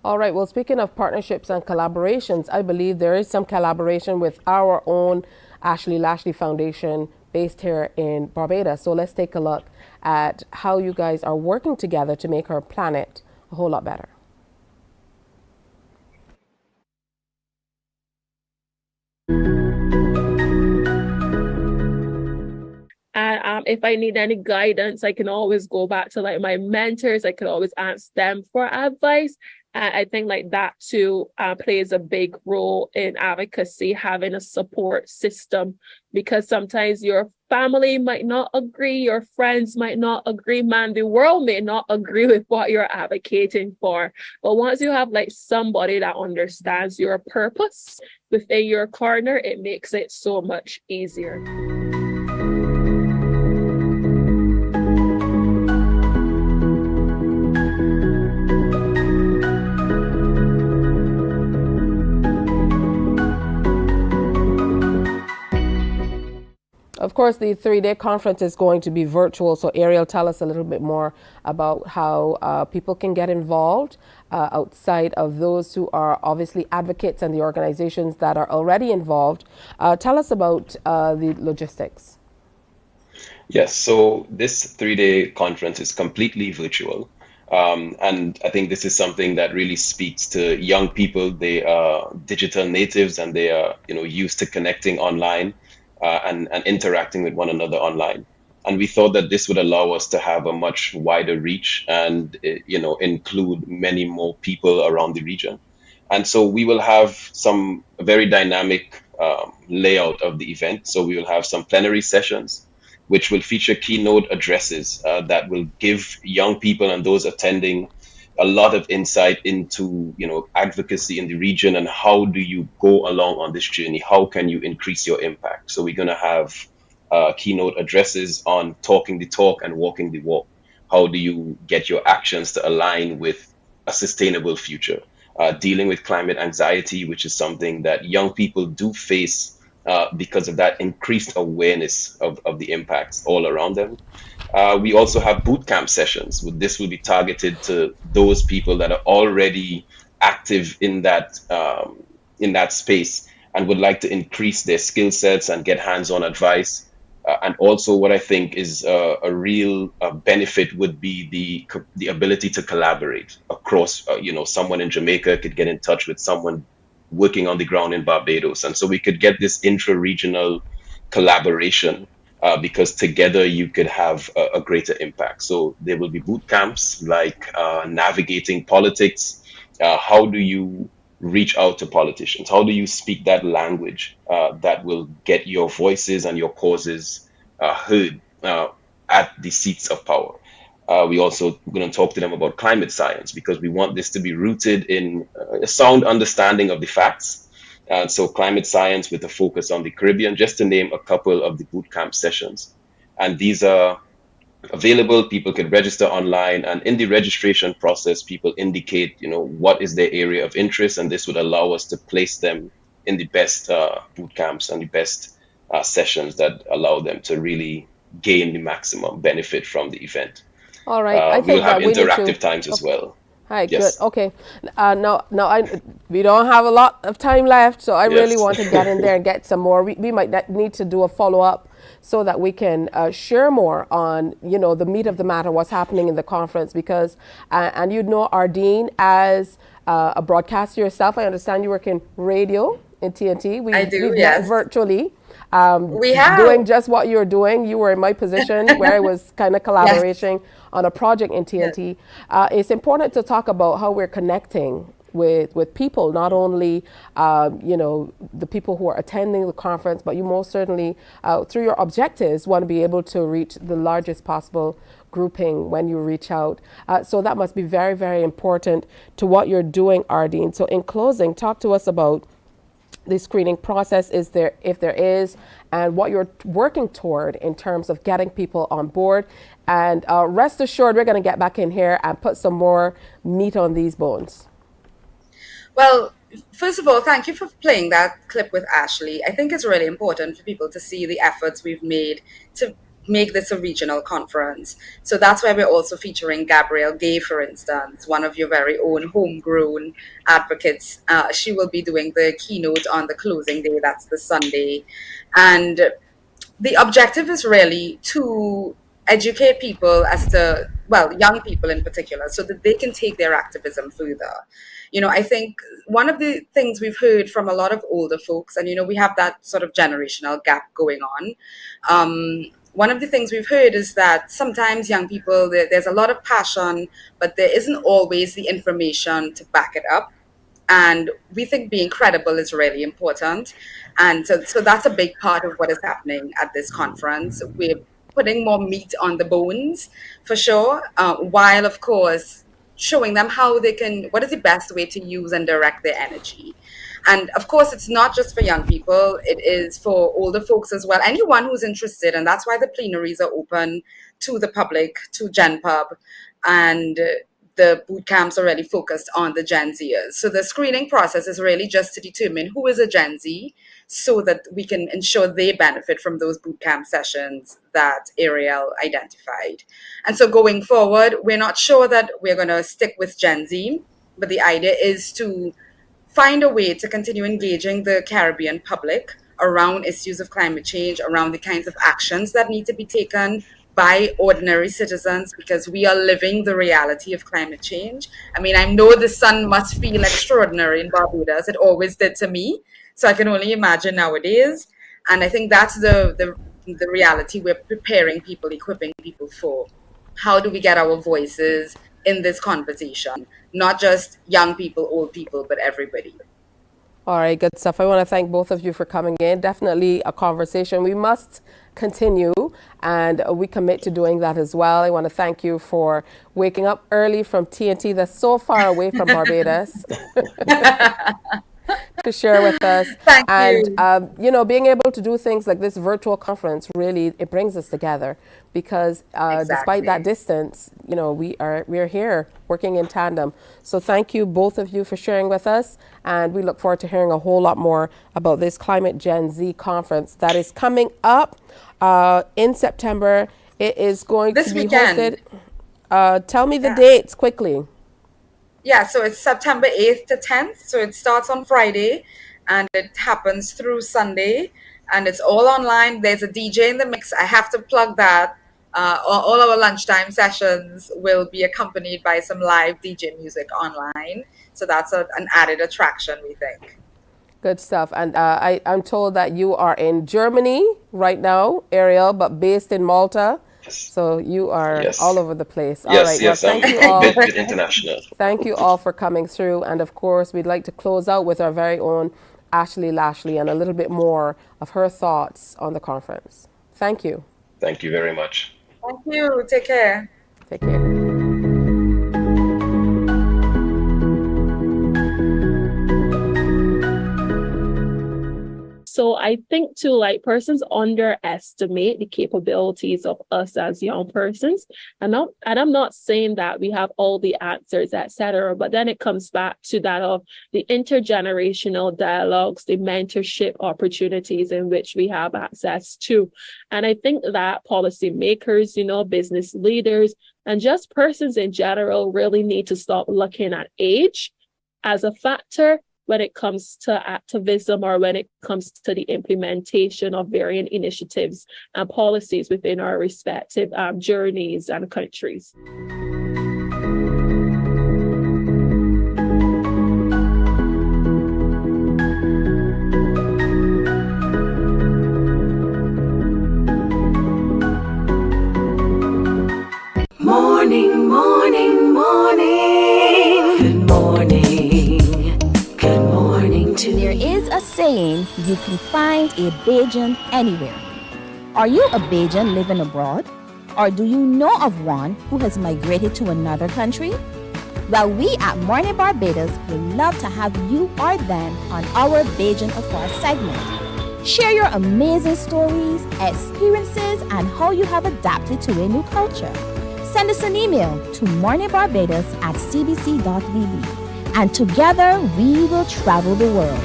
All right, well, speaking of partnerships and collaborations, I believe there is some collaboration with our own Ashley Lashley Foundation based here in Barbados. So let's take a look at how you guys are working together to make our planet a whole lot better. And if I need any guidance, I can always go back to like my mentors. I can always ask them for advice. And I think like that too plays a big role in advocacy, having a support system, because sometimes your family might not agree, your friends might not agree, man, the world may not agree with what you're advocating for. But once you have like somebody that understands your purpose within your corner, it makes it so much easier. Of course, the 3-day conference is going to be virtual. So Ariel, tell us a little bit more about how people can get involved outside of those who are obviously advocates and the organizations that are already involved. Tell us about the logistics. Yes, so this 3-day conference is completely virtual. And I think this is something that really speaks to young people. They are digital natives and they are, used to connecting online. And interacting with one another online. And we thought that this would allow us to have a much wider reach and, include many more people around the region. And so we will have some very dynamic layout of the event. So we will have some plenary sessions, which will feature keynote addresses that will give young people and those attending a lot of insight into, advocacy in the region and how do you go along on this journey? How can you increase your impact? So we're going to have keynote addresses on talking the talk and walking the walk. How do you get your actions to align with a sustainable future? Dealing with climate anxiety, which is something that young people do face because of that increased awareness of the impacts all around them. We also have boot camp sessions. This will be targeted to those people that are already active in that space and would like to increase their skill sets and get hands-on advice. And also, what I think is a real benefit would be the ability to collaborate across. Someone in Jamaica could get in touch with someone working on the ground in Barbados, and so we could get this intra-regional collaboration because together you could have a greater impact. So there will be boot camps like navigating politics. How do you reach out to politicians? How do you speak that language that will get your voices and your causes heard at the seats of power? We also going to talk to them about climate science because we want this to be rooted in a sound understanding of the facts. So climate science with a focus on the Caribbean, just to name a couple of the bootcamp sessions. And these are available. People can register online, and in the registration process, people indicate, what is their area of interest, and this would allow us to place them in the best boot camps and the best sessions that allow them to really gain the maximum benefit from the event. All right. We'll have interactive times as well. Hi, yes. Good. Okay. We don't have a lot of time left, so I really want to get in there and get some more. We might need to do a follow-up so that we can share more on, the meat of the matter, what's happening in the conference, because, and Ardeen, as a broadcaster yourself, I understand you work in radio in TNT. I do, we've yes. met virtually. We have. Doing just what you're doing. You were in my position where I was kind of collaborating on a project in TNT. It's important to talk about how we're connecting with people, not only, the people who are attending the conference, but you most certainly, through your objectives, want to be able to reach the largest possible grouping when you reach out. So that must be very, very important to what you're doing, Ardeen. So in closing, talk to us about the screening process, if there is, and what you're working toward in terms of getting people on board. And rest assured, we're going to get back in here and put some more meat on these bones. Well, first of all, thank you for playing that clip with Ashley. I think it's really important for people to see the efforts we've made to make this a regional conference. So that's why we're also featuring Gabrielle Gay, for instance, one of your very own homegrown advocates. She will be doing the keynote on the closing day, that's the Sunday. And the objective is really to educate people as to, young people in particular, so that they can take their activism further. I think one of the things we've heard from a lot of older folks, and, we have that sort of generational gap going on. One of the things we've heard is that sometimes young people, there's a lot of passion, but there isn't always the information to back it up. And we think being credible is really important. And so that's a big part of what is happening at this conference. We're putting more meat on the bones, for sure, while, of course, showing them what is the best way to use and direct their energy. And of course, it's not just for young people, it is for older folks as well, anyone who's interested. And that's why the plenaries are open to the public, to GenPub, and the boot camps are really focused on the Gen Zers. So the screening process is really just to determine who is a Gen Z so that we can ensure they benefit from those boot camp sessions that Ariel identified. And so going forward, we're not sure that we're going to stick with Gen Z, but the idea is to find a way to continue engaging the Caribbean public around issues of climate change, around the kinds of actions that need to be taken by ordinary citizens, because we are living the reality of climate change. I mean, I know the sun must feel extraordinary in Barbados. It always did to me. So I can only imagine nowadays. And I think that's the reality we're preparing people, equipping people for. How do we get our voices in this conversation? Not just young people, old people, but everybody. All right, good stuff. I want to thank both of you for coming in. Definitely a conversation we must continue, and we commit to doing that as well. I want to thank you for waking up early from TNT that's so far away from Barbados to share with us. Thank you. Being able to do things like this virtual conference, really, it brings us together because despite that distance, we are here working in tandem. So thank you, both of you, for sharing with us. And we look forward to hearing a whole lot more about this Climate Gen Z conference that is coming up in September It is going This to be weekend. hosted. Tell me the dates quickly. Yeah, so it's September 8th to 10th. So it starts on Friday and it happens through Sunday. And it's all online. There's a DJ in the mix. I have to plug that. All our lunchtime sessions will be accompanied by some live DJ music online. So that's an added attraction, we think. Good stuff. And I'm told that you are in Germany right now, Ariel, but based in Malta. So you are all over the place. All right. Yes, well, thank you I'm all. a bit international. Thank you all for coming through. And of course, we'd like to close out with our very own Ashley Lashley and a little bit more of her thoughts on the conference. Thank you. Thank you very much. Thank you. Take care. Take care. So I think too, like persons underestimate the capabilities of us as young persons. And I'm not saying that we have all the answers, etc. But then it comes back to that of the intergenerational dialogues, the mentorship opportunities in which we have access to. And I think that policymakers, business leaders, and just persons in general really need to stop looking at age as a factor when it comes to activism or when it comes to the implementation of varying initiatives and policies within our respective journeys and countries. Morning, morning, morning. Good morning. Good morning to There is a saying, you can find a Bajan anywhere. Are you a Bajan living abroad? Or do you know of one who has migrated to another country? Well, we at Mornin Barbados would love to have you or them on our Bajan Afar segment. Share your amazing stories, experiences, and how you have adapted to a new culture. Send us an email to morninbarbados@cbc.vb. And together we will travel the world.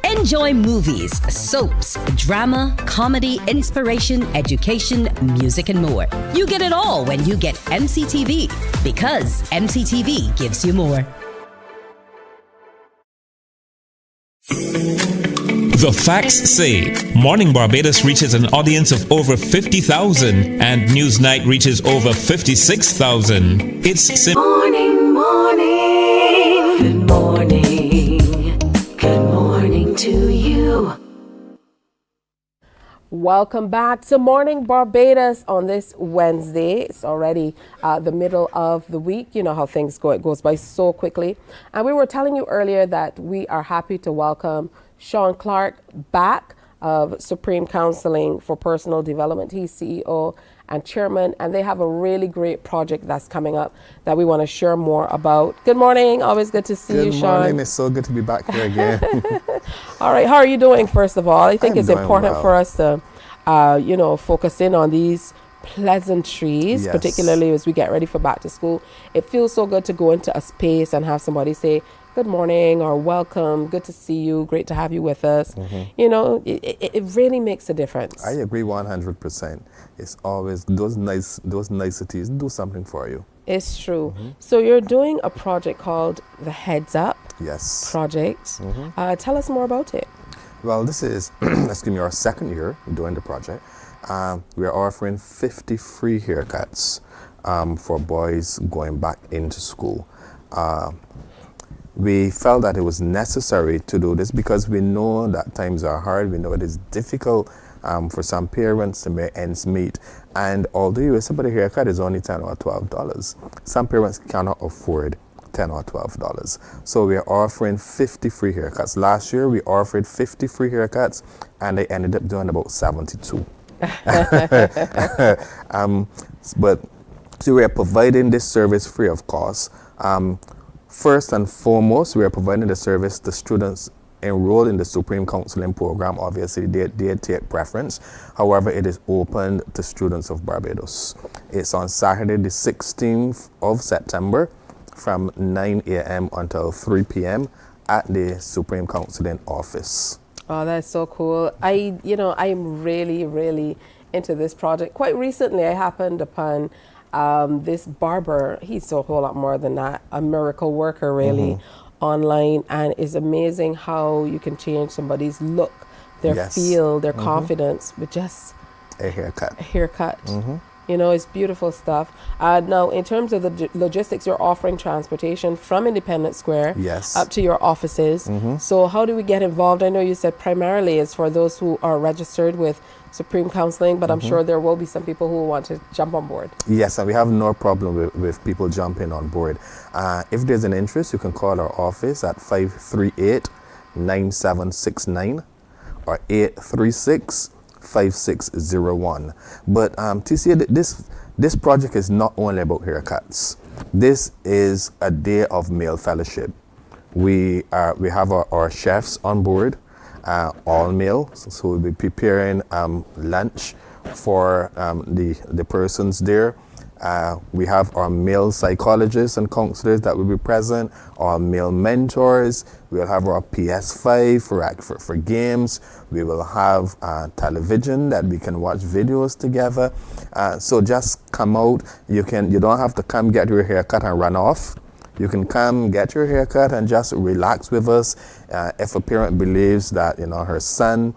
Enjoy movies, soaps, drama, comedy, inspiration, education, music, and more. You get it all when you get MCTV, because MCTV gives you more. The facts say Morning Barbados reaches an audience of over 50,000 and Newsnight reaches over 56,000. It's morning, morning. Good morning. Good morning to you. Welcome back to Morning Barbados on this Wednesday. It's already the middle of the week. You know how things go. It goes by so quickly. And we were telling you earlier that we are happy to welcome Sean Clark back of Supreme Counseling for Personal Development. He's CEO and chairman, and they have a really great project that's coming up that we want to share more about. Good morning. Always good to see you, Sean. Good morning. It's so good to be back here again. All right. How are you doing, first of all? I think it's doing important well. for us to, focus in on these pleasantries, Yes. particularly as we get ready for back to school. It feels so good to go into a space and have somebody say, good morning or welcome, good to see you, great to have you with us. You know, it really makes a difference. I agree 100%. It's always those niceties do something for you. It's true. So you're doing a project called the Heads Up project. Tell us more about it. Well, this is, our second year doing the project. We are offering 50 free haircuts for boys going back into school. We felt that it was necessary to do this because we know that times are hard. We know it is difficult for some parents to make ends meet. And although somebody haircut is only $10 or $12, some parents cannot afford $10 or $12. So we are offering 50 free haircuts. Last year we offered 50 free haircuts and they ended up doing about 72. But so we are providing this service free of cost. First and foremost, we are providing the service to students enrolled in the Supreme Counseling Program. Obviously, they take preference. However, it is open to students of Barbados. It's on Saturday, the 16th of September from 9 a.m. until 3 p.m. at the Supreme Counseling Office. Oh, that's so cool. I'm really into this project. Quite recently, I happened upon this barber. He's a whole lot more than that, a miracle worker, really, online. And it's amazing how you can change somebody's look, their feel, their confidence with just a haircut. It's beautiful stuff. Now, in terms of the logistics, you're offering transportation from Independence Square up to your offices. So how do we get involved? I know you said primarily it's for those who are registered with Supreme Counseling, but I'm sure there will be some people who want to jump on board. Yes, and we have no problem with people jumping on board. If there's an interest, you can call our office at 538-9769 or 836-5601. But TCA, this project is not only about haircuts. This is a day of male fellowship. We have our chefs on board, all male, so we'll be preparing lunch for the persons there. We have our male psychologists and counselors that will be present, our male mentors. We'll have our PS5 for games. We will have television that we can watch videos together. So just come out. You don't have to come get your haircut and run off. You can come get your haircut and just relax with us. If a parent believes that her son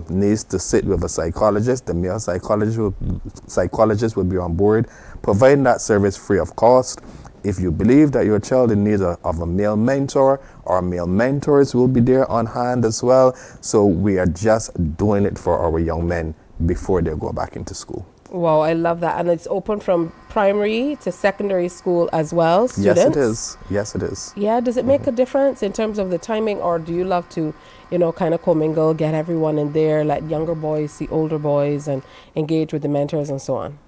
needs to sit with a psychologist, the male psychologist will be on board, providing that service free of cost. If you believe that your child in need of a male mentor, our male mentors will be there on hand as well. So we are just doing it for our young men before they go back into school. Wow, I love that. And it's open from primary to secondary school as well, students? Yes, it is. Yes, it is. Yeah, does it make a difference in terms of the timing, or do you love to, kind of commingle, get everyone in there, let younger boys see older boys and engage with the mentors and so on?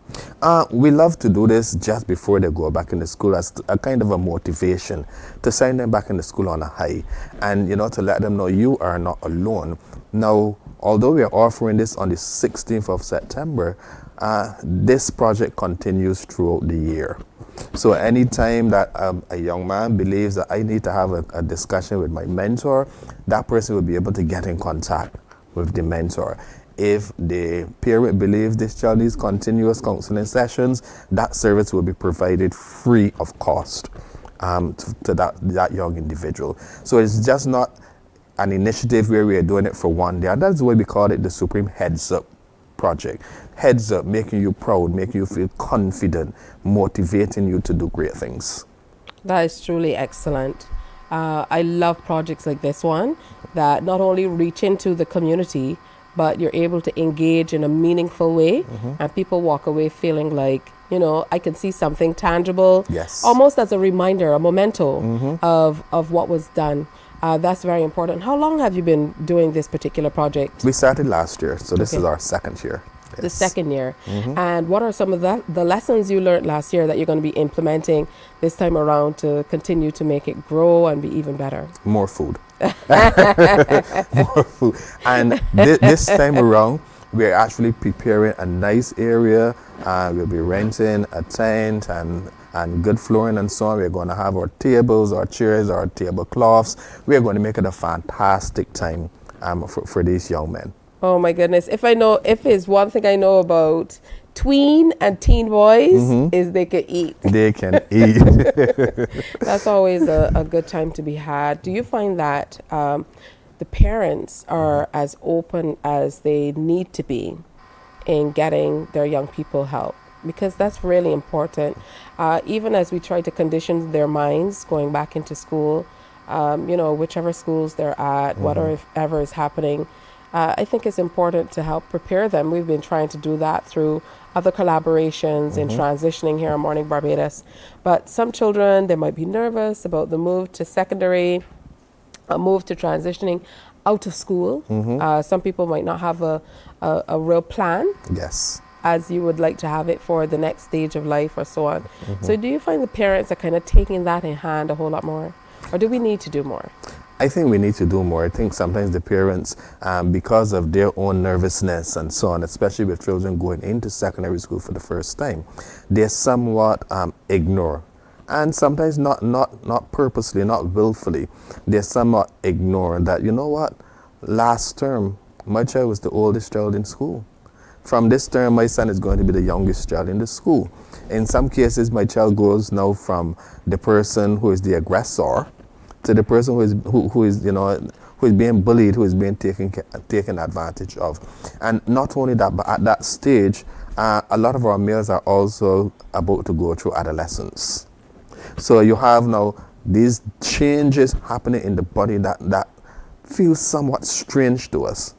We love to do this just before they go back into school as a kind of a motivation to send them back into school on a high and, to let them know you are not alone. Now, although we are offering this on the 16th of September, this project continues throughout the year. So anytime that a young man believes that I need to have a discussion with my mentor, that person will be able to get in contact with the mentor. If the parent believes this child needs continuous counseling sessions, that service will be provided free of cost to that young individual. So it's just not an initiative where we are doing it for one day. That's why we call it the Supreme Heads Up project. Heads up, making you proud, making you feel confident, motivating you to do great things. That is truly excellent. I love projects like this one that not only reach into the community, but you're able to engage in a meaningful way, and people walk away feeling like, I can see something tangible, almost as a reminder, a memento of what was done. That's very important. How long have you been doing this particular project? We started last year, so this is our second year. The second year. And what are some of the lessons you learned last year that you're going to be implementing this time around to continue to make it grow and be even better? More food. More food. And this time around, we're actually preparing a nice area. We'll be renting a tent and good flooring and so on. We're going to have our tables, our chairs, our tablecloths. We're going to make it a fantastic time for these young men. Oh my goodness. If it's one thing I know about tween and teen boys is they can eat. They can eat. That's always a good time to be had. Do you find that the parents are as open as they need to be in getting their young people help? Because that's really important. Even as we try to condition their minds going back into school, whichever schools they're at, whatever is happening, I think it's important to help prepare them. We've been trying to do that through other collaborations in transitioning here on Morning Barbados. But some children, they might be nervous about the move to secondary, a move to transitioning out of school. Some people might not have a real plan. Yes. As you would like to have it for the next stage of life or so on. So do you find the parents are kind of taking that in hand a whole lot more? Or do we need to do more? I think we need to do more. I think sometimes the parents, because of their own nervousness and so on, especially with children going into secondary school for the first time, they somewhat ignore And sometimes not purposely, not willfully. They somewhat ignore that, you know what, last term, my child was the oldest child in school. From this term, my son is going to be the youngest child in the school. In some cases, my child goes now from the person who is the aggressor to the person who is being bullied, who is being taken advantage of. And not only that, but at that stage, a lot of our males are also about to go through adolescence. So you have now these changes happening in the body that feels somewhat strange to us.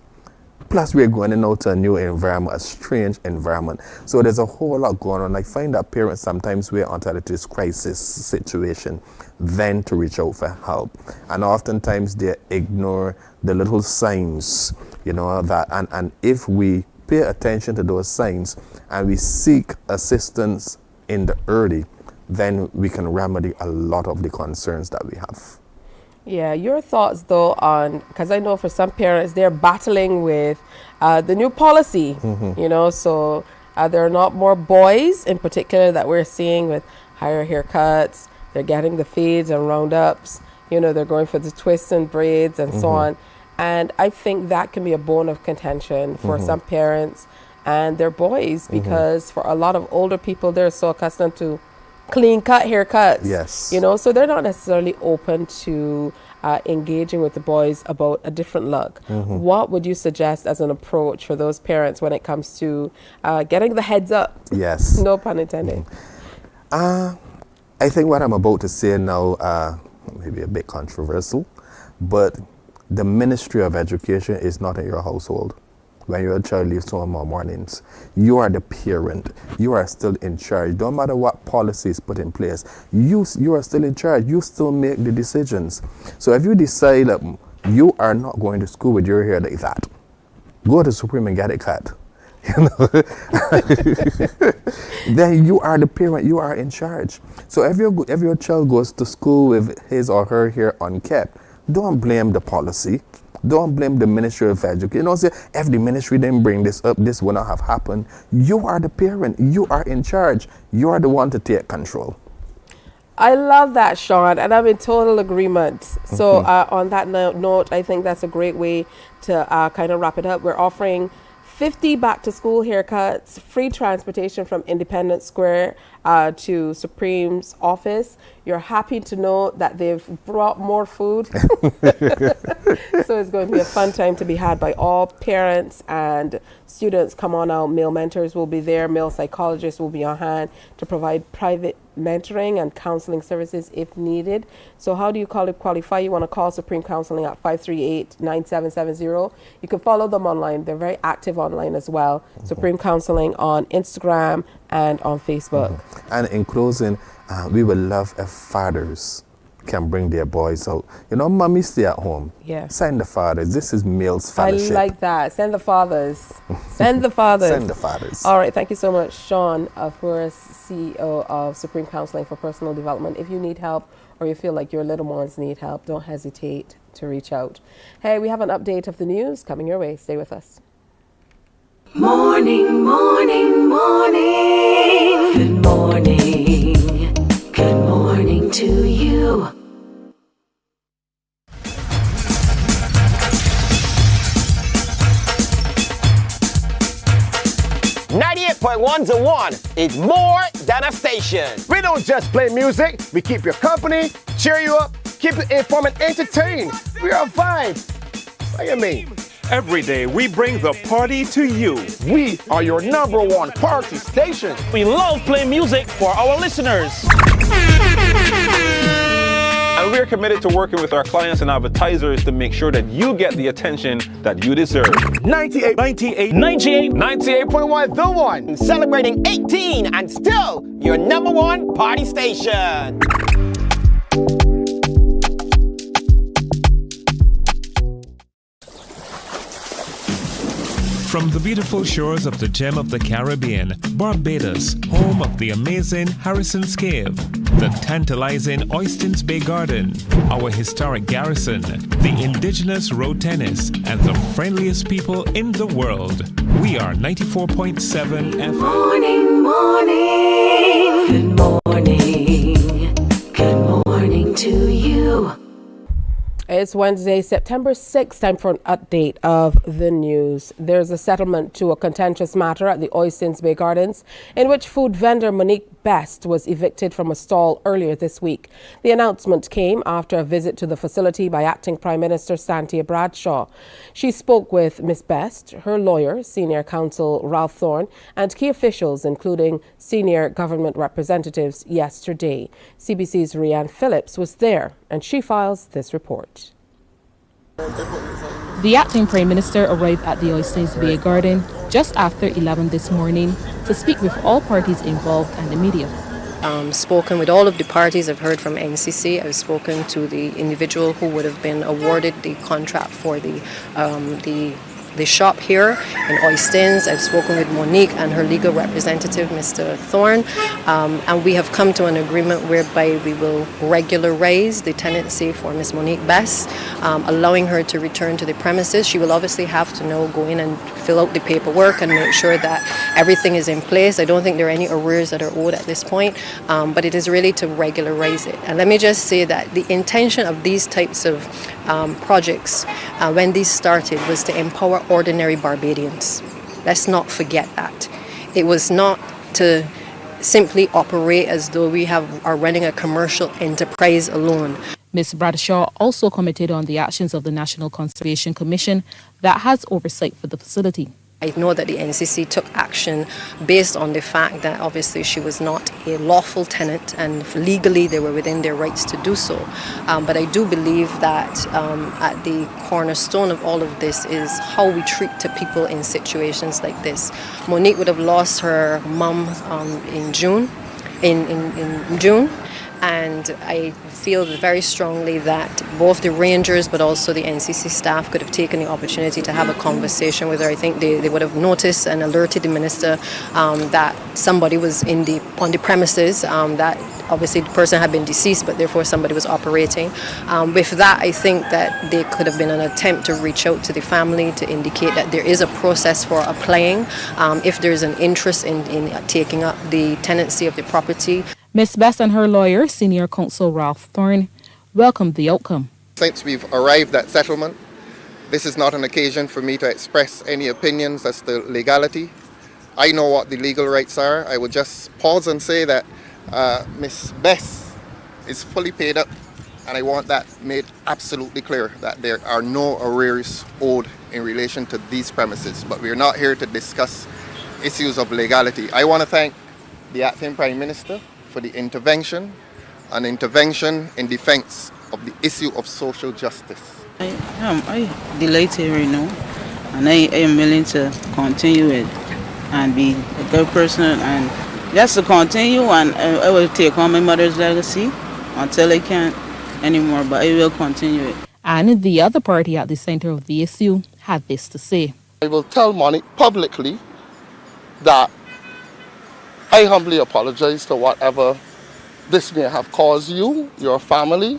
Plus, we're going out to a new environment, a strange environment. So there's a whole lot going on. I find that parents sometimes we're onto this crisis situation, then to reach out for help. And oftentimes they ignore the little signs, that, and if we pay attention to those signs and we seek assistance in the early, then we can remedy a lot of the concerns that we have. Yeah, your thoughts though on, because I know for some parents they're battling with the new policy, so there are not more boys in particular that we're seeing with higher haircuts. They're getting the fades and roundups, they're going for the twists and braids and so on. And I think that can be a bone of contention for some parents and their boys, because for a lot of older people, they're so accustomed to clean cut haircuts. Yes. So they're not necessarily open to engaging with the boys about a different look. What would you suggest as an approach for those parents when it comes to getting the heads up? Yes. No pun intended. I think what I'm about to say now may be a bit controversial, but the Ministry of Education is not in your household. When your child leaves home mornings, you are the parent. You are still in charge. Don't matter what policy is put in place. You are still in charge. You still make the decisions. So if you decide that you are not going to school with your hair like that, go to Supreme and get it cut. Then you are the parent. You are in charge. So if your child goes to school with his or her hair unkept, don't blame the policy. Don't blame the Ministry of Education. Say, if the ministry didn't bring this up, this would not have happened. You are the parent. You are in charge. You are the one to take control. I love that, Sean, and I'm in total agreement. So on that note, I think that's a great way to kind of wrap it up. We're offering 50 back-to-school haircuts, free transportation from Independence Square to Supreme's office. You're happy to know that they've brought more food. So it's going to be a fun time to be had by all parents and students. Come on out. Male mentors will be there. Male psychologists will be on hand to provide private mentoring and counseling services if needed. So how do you qualify? You want to call Supreme Counseling at 538-9770. You can follow them online. They're very active online as well. Supreme Counseling on Instagram and on Facebook. And in closing, we would love if fathers can bring their boys out. Mommy stay at home. Yeah. Send the fathers. This is males fellowship. I like that. Send the fathers. Send the fathers. Send the fathers. All right. Thank you so much, Sean, of course, CEO of Supreme Counseling for Personal Development. If you need help or you feel like your little ones need help, don't hesitate to reach out. Hey, we have an update of the news coming your way. Stay with us. Morning, morning, morning. Good morning. Good morning to you. .1's one is more than a station. We don't just play music, we keep you company, cheer you up, keep you informed and entertained. We are a vibe. What do you mean? Every day we bring the party to you. We are your #1 party station. We love playing music for our listeners. And we're committed to working with our clients and advertisers to make sure that you get the attention that you deserve. 98.1 The One. Celebrating 18 and still your #1 party station. From the beautiful shores of the gem of the Caribbean, Barbados, home of the amazing Harrison's Cave, the tantalizing Oystins Bay Garden, our historic garrison, the indigenous road tennis, and the friendliest people in the world. We are 94.7 FM. Morning, morning. Good morning. It's Wednesday, September 6th. Time for an update of the news. There's a settlement to a contentious matter at the Oystins Bay Gardens in which food vendor Monique Best was evicted from a stall earlier this week. The announcement came after a visit to the facility by Acting Prime Minister Santia Bradshaw. She spoke with Ms. Best, her lawyer, Senior Counsel Ralph Thorne, and key officials, including senior government representatives, yesterday. CBC's Rianne Phillips was there, and she files this report. The acting Prime Minister arrived at the Oystins Bay Garden just after 11 this morning to speak with all parties involved and the media. Spoken with all of the parties. I've heard from NCC. I've spoken to the individual who would have been awarded the contract for the shop here in Oystins. I've spoken with Monique and her legal representative, Mr. Thorne, and we have come to an agreement whereby we will regularize the tenancy for Ms. Monique Best, allowing her to return to the premises. She will obviously have to now go in and fill out the paperwork and make sure that everything is in place. I don't think there are any arrears that are owed at this point, but it is really to regularize it. And let me just say that the intention of these types of projects, when these started, was to empower ordinary Barbadians. Let's not forget that. It was not to simply operate as though we are running a commercial enterprise alone. Ms. Bradshaw also commented on the actions of the National Conservation Commission that has oversight for the facility. I know that the NCC took action based on the fact that obviously she was not a lawful tenant and legally they were within their rights to do so. But I do believe that at the cornerstone of all of this is how we treat to people in situations like this. Monique would have lost her mum in June. And I feel very strongly that both the Rangers but also the NCC staff could have taken the opportunity to have a conversation with her. I think they would have noticed and alerted the minister that somebody was on the premises, that obviously the person had been deceased, but therefore somebody was operating. With that, I think that there could have been an attempt to reach out to the family to indicate that there is a process for applying if there is an interest in taking up the tenancy of the property. Ms. Best and her lawyer, Senior Counsel Ralph Thorne, welcomed the outcome. Since we've arrived at settlement, this is not an occasion for me to express any opinions as to legality. I know what the legal rights are. I would just pause and say that Ms. Best is fully paid up, and I want that made absolutely clear that there are no arrears owed in relation to these premises. But we're not here to discuss issues of legality. I want to thank the Acting Prime Minister for the intervention, an intervention in defense of the issue of social justice. I delighted right now, and I am willing to continue it and be a good person and just to continue, and I will take on my mother's legacy until I can't anymore, but I will continue it. And the other party at the center of the issue had this to say. I will tell Monique publicly that I humbly apologize to whatever this may have caused you, your family,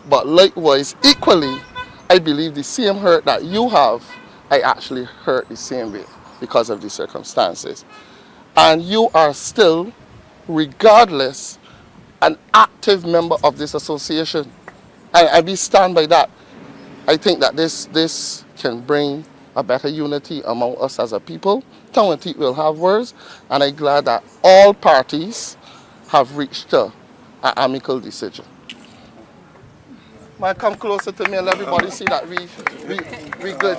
but likewise, equally, I believe the same hurt that you have, I actually hurt the same way because of the circumstances. And you are still, regardless, an active member of this association. And I stand by that. I think that this can bring a better unity among us as a people. Tongue and teeth will have words, and I'm glad that all parties have reached an amicable decision. Might come closer to me and let everybody see that we good,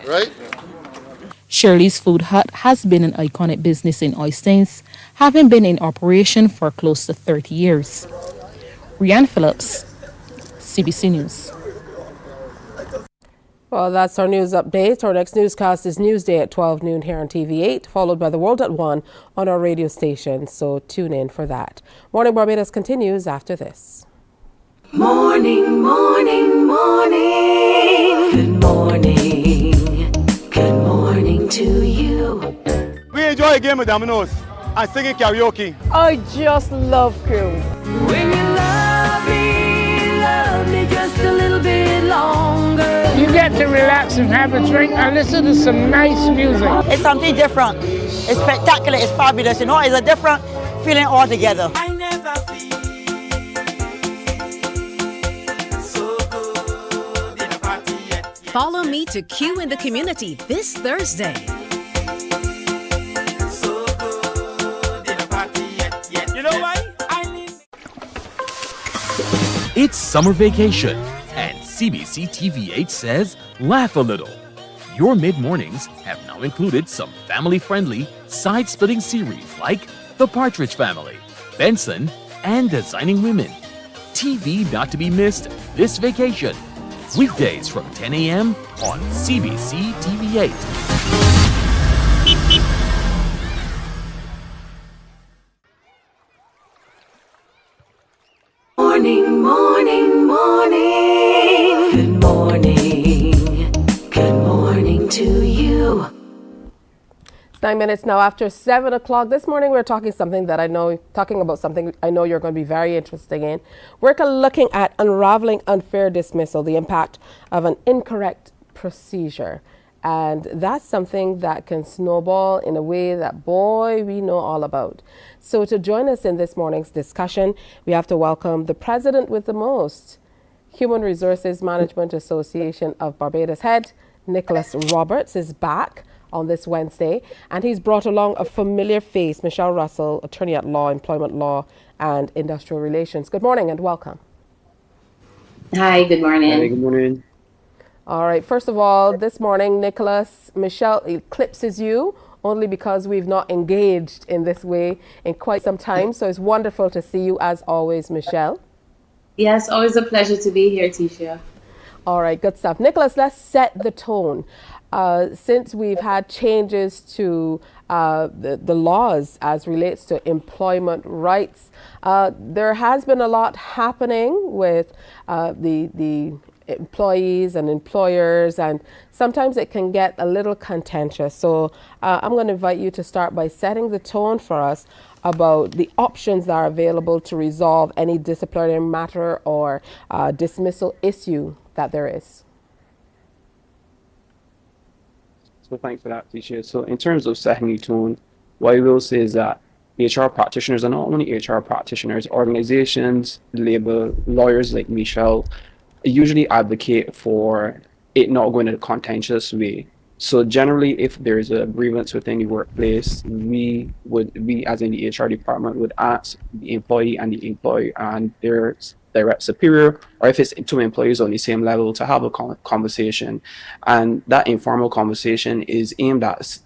right? Shirley's Food Hut has been an iconic business in Oystins, having been in operation for close to 30 years. Rianne Phillips, CBC News. Well, that's our news update. Our next newscast is Newsday at 12 noon here on TV8, followed by The World at 1 on our radio station, so tune in for that. Morning Barbados continues after this. Morning, morning, morning. Good morning. Good morning to you. We enjoy a game of dominoes and singing karaoke. I just love cruise. When you love me just a little bit longer. You get to relax and have a drink and listen to some nice music. It's something different. It's spectacular. It's fabulous. You know, it's a different feeling altogether. I never feel so good. Follow me to Q in the Community this Thursday. You know why? It's summer vacation, and CBC TV8 says laugh a little. Your mid-mornings have now included some family-friendly, side-splitting series like The Partridge Family, Benson, and Designing Women. TV not to be missed this vacation. Weekdays from 10 a.m. on CBC TV8. Morning, morning, morning. Good morning. Good morning to you. It's 9 minutes now after 7 o'clock. This morning we're talking about something I know you're going to be very interested in. We're looking at unraveling unfair dismissal, the impact of an incorrect procedure. And that's something that can snowball in a way that, boy, we know all about. So to join us in this morning's discussion, we have to welcome the president with the most, Human Resources Management Association of Barbados head, Nicholas Roberts, is back on this Wednesday, and he's brought along a familiar face, Michelle Russell, attorney at law, employment law, and industrial relations. Good morning and welcome. Hi, good morning. Hi, good morning. All right, first of all, this morning, Nicholas, Michelle eclipses you only because we've not engaged in this way in quite some time. So it's wonderful to see you as always, Michelle. Yes, always a pleasure to be here, Tisha. All right, good stuff. Nicholas, let's set the tone. Since we've had changes to the laws as relates to employment rights, there has been a lot happening with the employees and employers, and sometimes it can get a little contentious. So I'm going to invite you to start by setting the tone for us about the options that are available to resolve any disciplinary matter or dismissal issue that there is. So thanks for that, Tisha. So in terms of setting the tone, what I will say is that HR practitioners, and not only HR practitioners, organizations, labor lawyers like Michelle, usually advocate for it not going in a contentious way. So generally, if there is a grievance within the workplace, we as in the HR department would ask the employee and the employer and their direct superior, or if it's two employees on the same level, to have a conversation. And that informal conversation is aimed at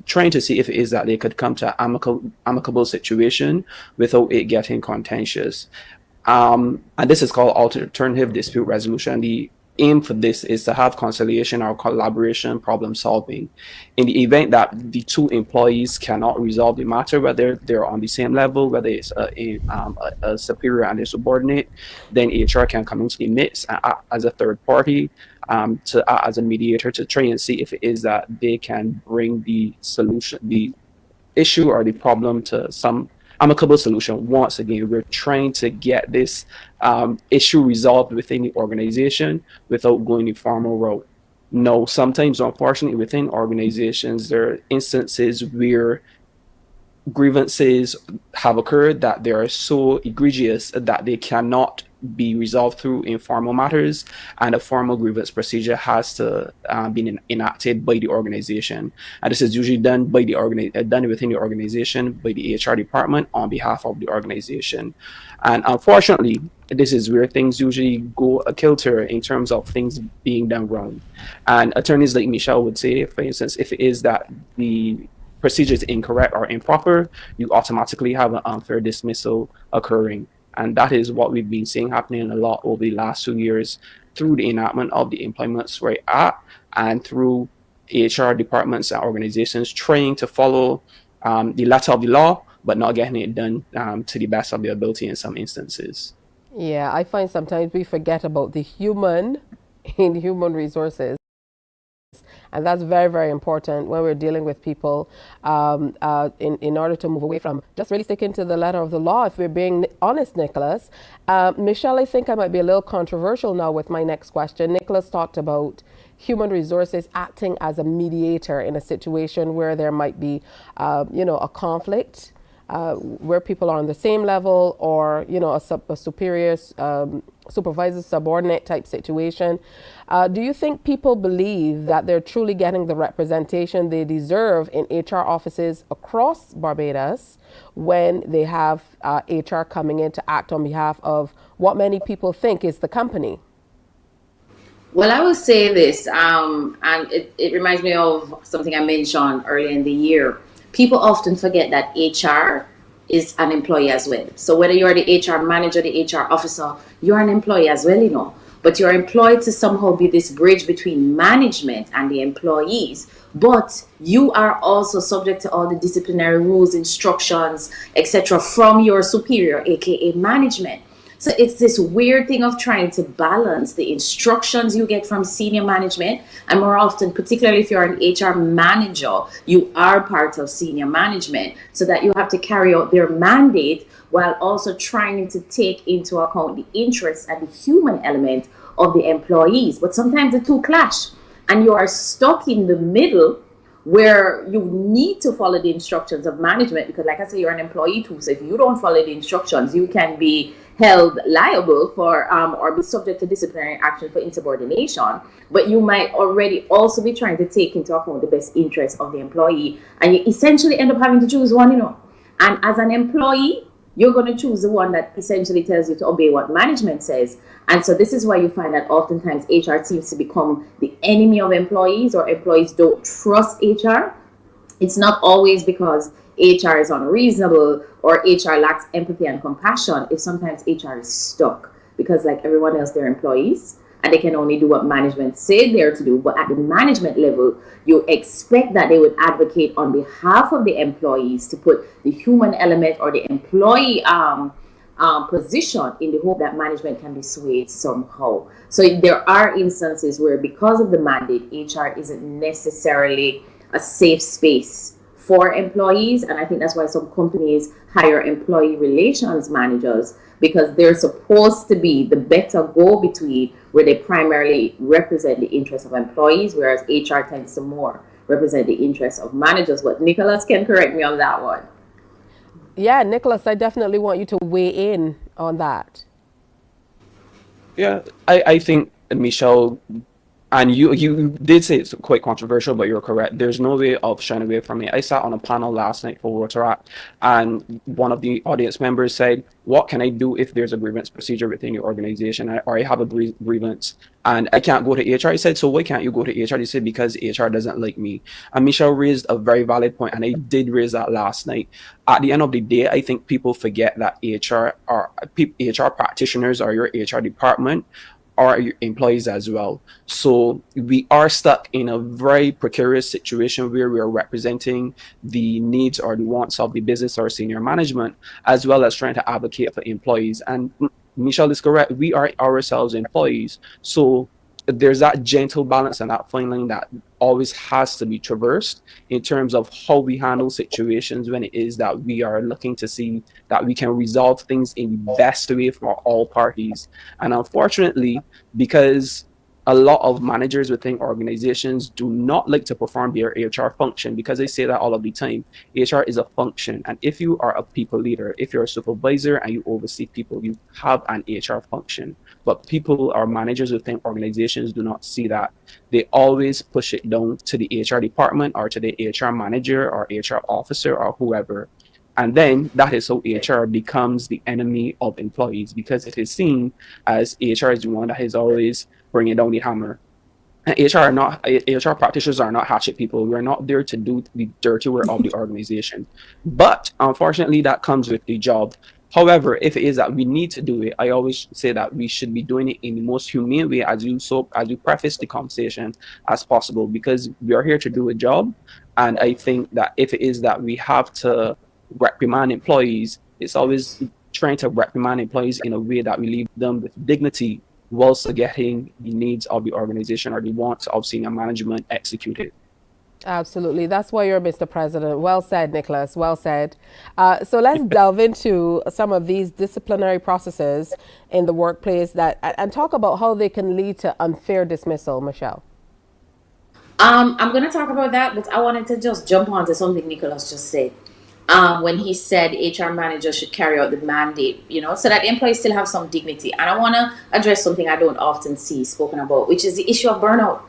trying to see if it is that they could come to an amicable situation without it getting contentious. And this is called alternative dispute resolution. The aim for this is to have conciliation or collaboration problem solving. In the event that the two employees cannot resolve the matter, whether they're on the same level, whether it's a superior and a subordinate, then HR can come into the midst and act as a third party, to act as a mediator to try and see if it is that they can bring the solution, the issue or the problem to some amicable solution. Once again, we're trying to get this issue resolved within the organization without going the formal route. No, sometimes, unfortunately, within organizations, there are instances where grievances have occurred that they are so egregious that they cannot be resolved through informal matters, and a formal grievance procedure has to be enacted by the organization. And this is usually done by done within the organization by the HR department on behalf of the organization. And unfortunately, this is where things usually go a kilter in terms of things being done wrong. And attorneys like Michelle would say, for instance, if it is that the procedure is incorrect or improper, you automatically have an unfair dismissal occurring. And that is what we've been seeing happening a lot over the last 2 years through the enactment of the Employment Rights Act and through HR departments and organizations trying to follow the letter of the law, but not getting it done to the best of their ability in some instances. Yeah, I find sometimes we forget about the human in human resources. And that's very, very important when we're dealing with people in order to move away from just really sticking to the letter of the law. If we're being honest, Nicholas. Michelle, I think I might be a little controversial now with my next question. Nicholas talked about human resources acting as a mediator in a situation where there might be, a conflict where people are on the same level, or a superior supervisor subordinate type situation. Do you think people believe that they're truly getting the representation they deserve in HR offices across Barbados when they have HR coming in to act on behalf of what many people think is the company? Well, I will say this, and it reminds me of something I mentioned earlier in the year. People often forget that HR is an employee as well. So whether you're the HR manager, the HR officer, you're an employee as well, But you're employed to somehow be this bridge between management and the employees. But you are also subject to all the disciplinary rules, instructions, etc. from your superior, aka management. So it's this weird thing of trying to balance the instructions you get from senior management, and more often, particularly if you're an HR manager, you are part of senior management, so that you have to carry out their mandate while also trying to take into account the interests and the human element of the employees. But sometimes the two clash, and you are stuck in the middle where you need to follow the instructions of management, because like I say, you're an employee too. So if you don't follow the instructions, you can be held liable for or be subject to disciplinary action for insubordination. But you might already also be trying to take into account the best interests of the employee, and you essentially end up having to choose one, And as an employee, you're going to choose the one that essentially tells you to obey what management says. And so this is why you find that oftentimes HR seems to become the enemy of employees, or employees don't trust HR. It's not always because HR is unreasonable or HR lacks empathy and compassion. If sometimes HR is stuck because, like everyone else, they're employees and they can only do what management say they're to do. But at the management level, you expect that they would advocate on behalf of the employees to put the human element or the employee position in the hope that management can be swayed somehow. So there are instances where, because of the mandate, HR isn't necessarily a safe space for employees, and I think that's why some companies hire employee relations managers, because they're supposed to be the better go-between, where they primarily represent the interests of employees, whereas HR tends to more represent the interests of managers. But Nicholas can correct me on that one. Yeah, Nicholas, I definitely want you to weigh in on that. Yeah, I think, Michelle, and you did say it's quite controversial, but you're correct. There's no way of shying away from it. I sat on a panel last night for Rotaract, and one of the audience members said, what can I do if there's a grievance procedure within your organization, or I have a grievance and I can't go to HR? I said, so why can't you go to HR? They said, because HR doesn't like me. And Michelle raised a very valid point, and I did raise that last night. At the end of the day, I think people forget that HR practitioners are your HR department, are your employees as well. So we are stuck in a very precarious situation where we are representing the needs or the wants of the business or senior management, as well as trying to advocate for employees. And Michelle is correct, we are ourselves employees. So there's that gentle balance and that fine line that always has to be traversed in terms of how we handle situations when it is that we are looking to see that we can resolve things in the best way for all parties. And unfortunately, because a lot of managers within organizations do not like to perform their HR function, because they say that all of the time. HR is a function, and if you are a people leader, if you're a supervisor and you oversee people, you have an HR function. But people or managers within organizations do not see that. They always push it down to the HR department or to the HR manager or HR officer or whoever. And then that is how HR becomes the enemy of employees, because it is seen as HR is the one that is always bringing down the hammer. And HR practitioners are not hatchet people. We're not there to do the dirty work of the organization. But unfortunately, that comes with the job. However, if it is that we need to do it, I always say that we should be doing it in the most humane way, as you preface the conversation, as possible, because we are here to do a job. And I think that if it is that we have to reprimand employees, it's always trying to reprimand employees in a way that we leave them with dignity, whilst getting the needs of the organization or the wants of senior management executed. Absolutely. That's why you're Mr. President. Well said, Nicholas. Well said. So let's delve into some of these disciplinary processes in the workplace and talk about how they can lead to unfair dismissal, Michelle. I'm going to talk about that, but I wanted to just jump onto something Nicholas just said. when he said HR managers should carry out the mandate, so that employees still have some dignity. And I want to address something I don't often see spoken about, which is the issue of burnout.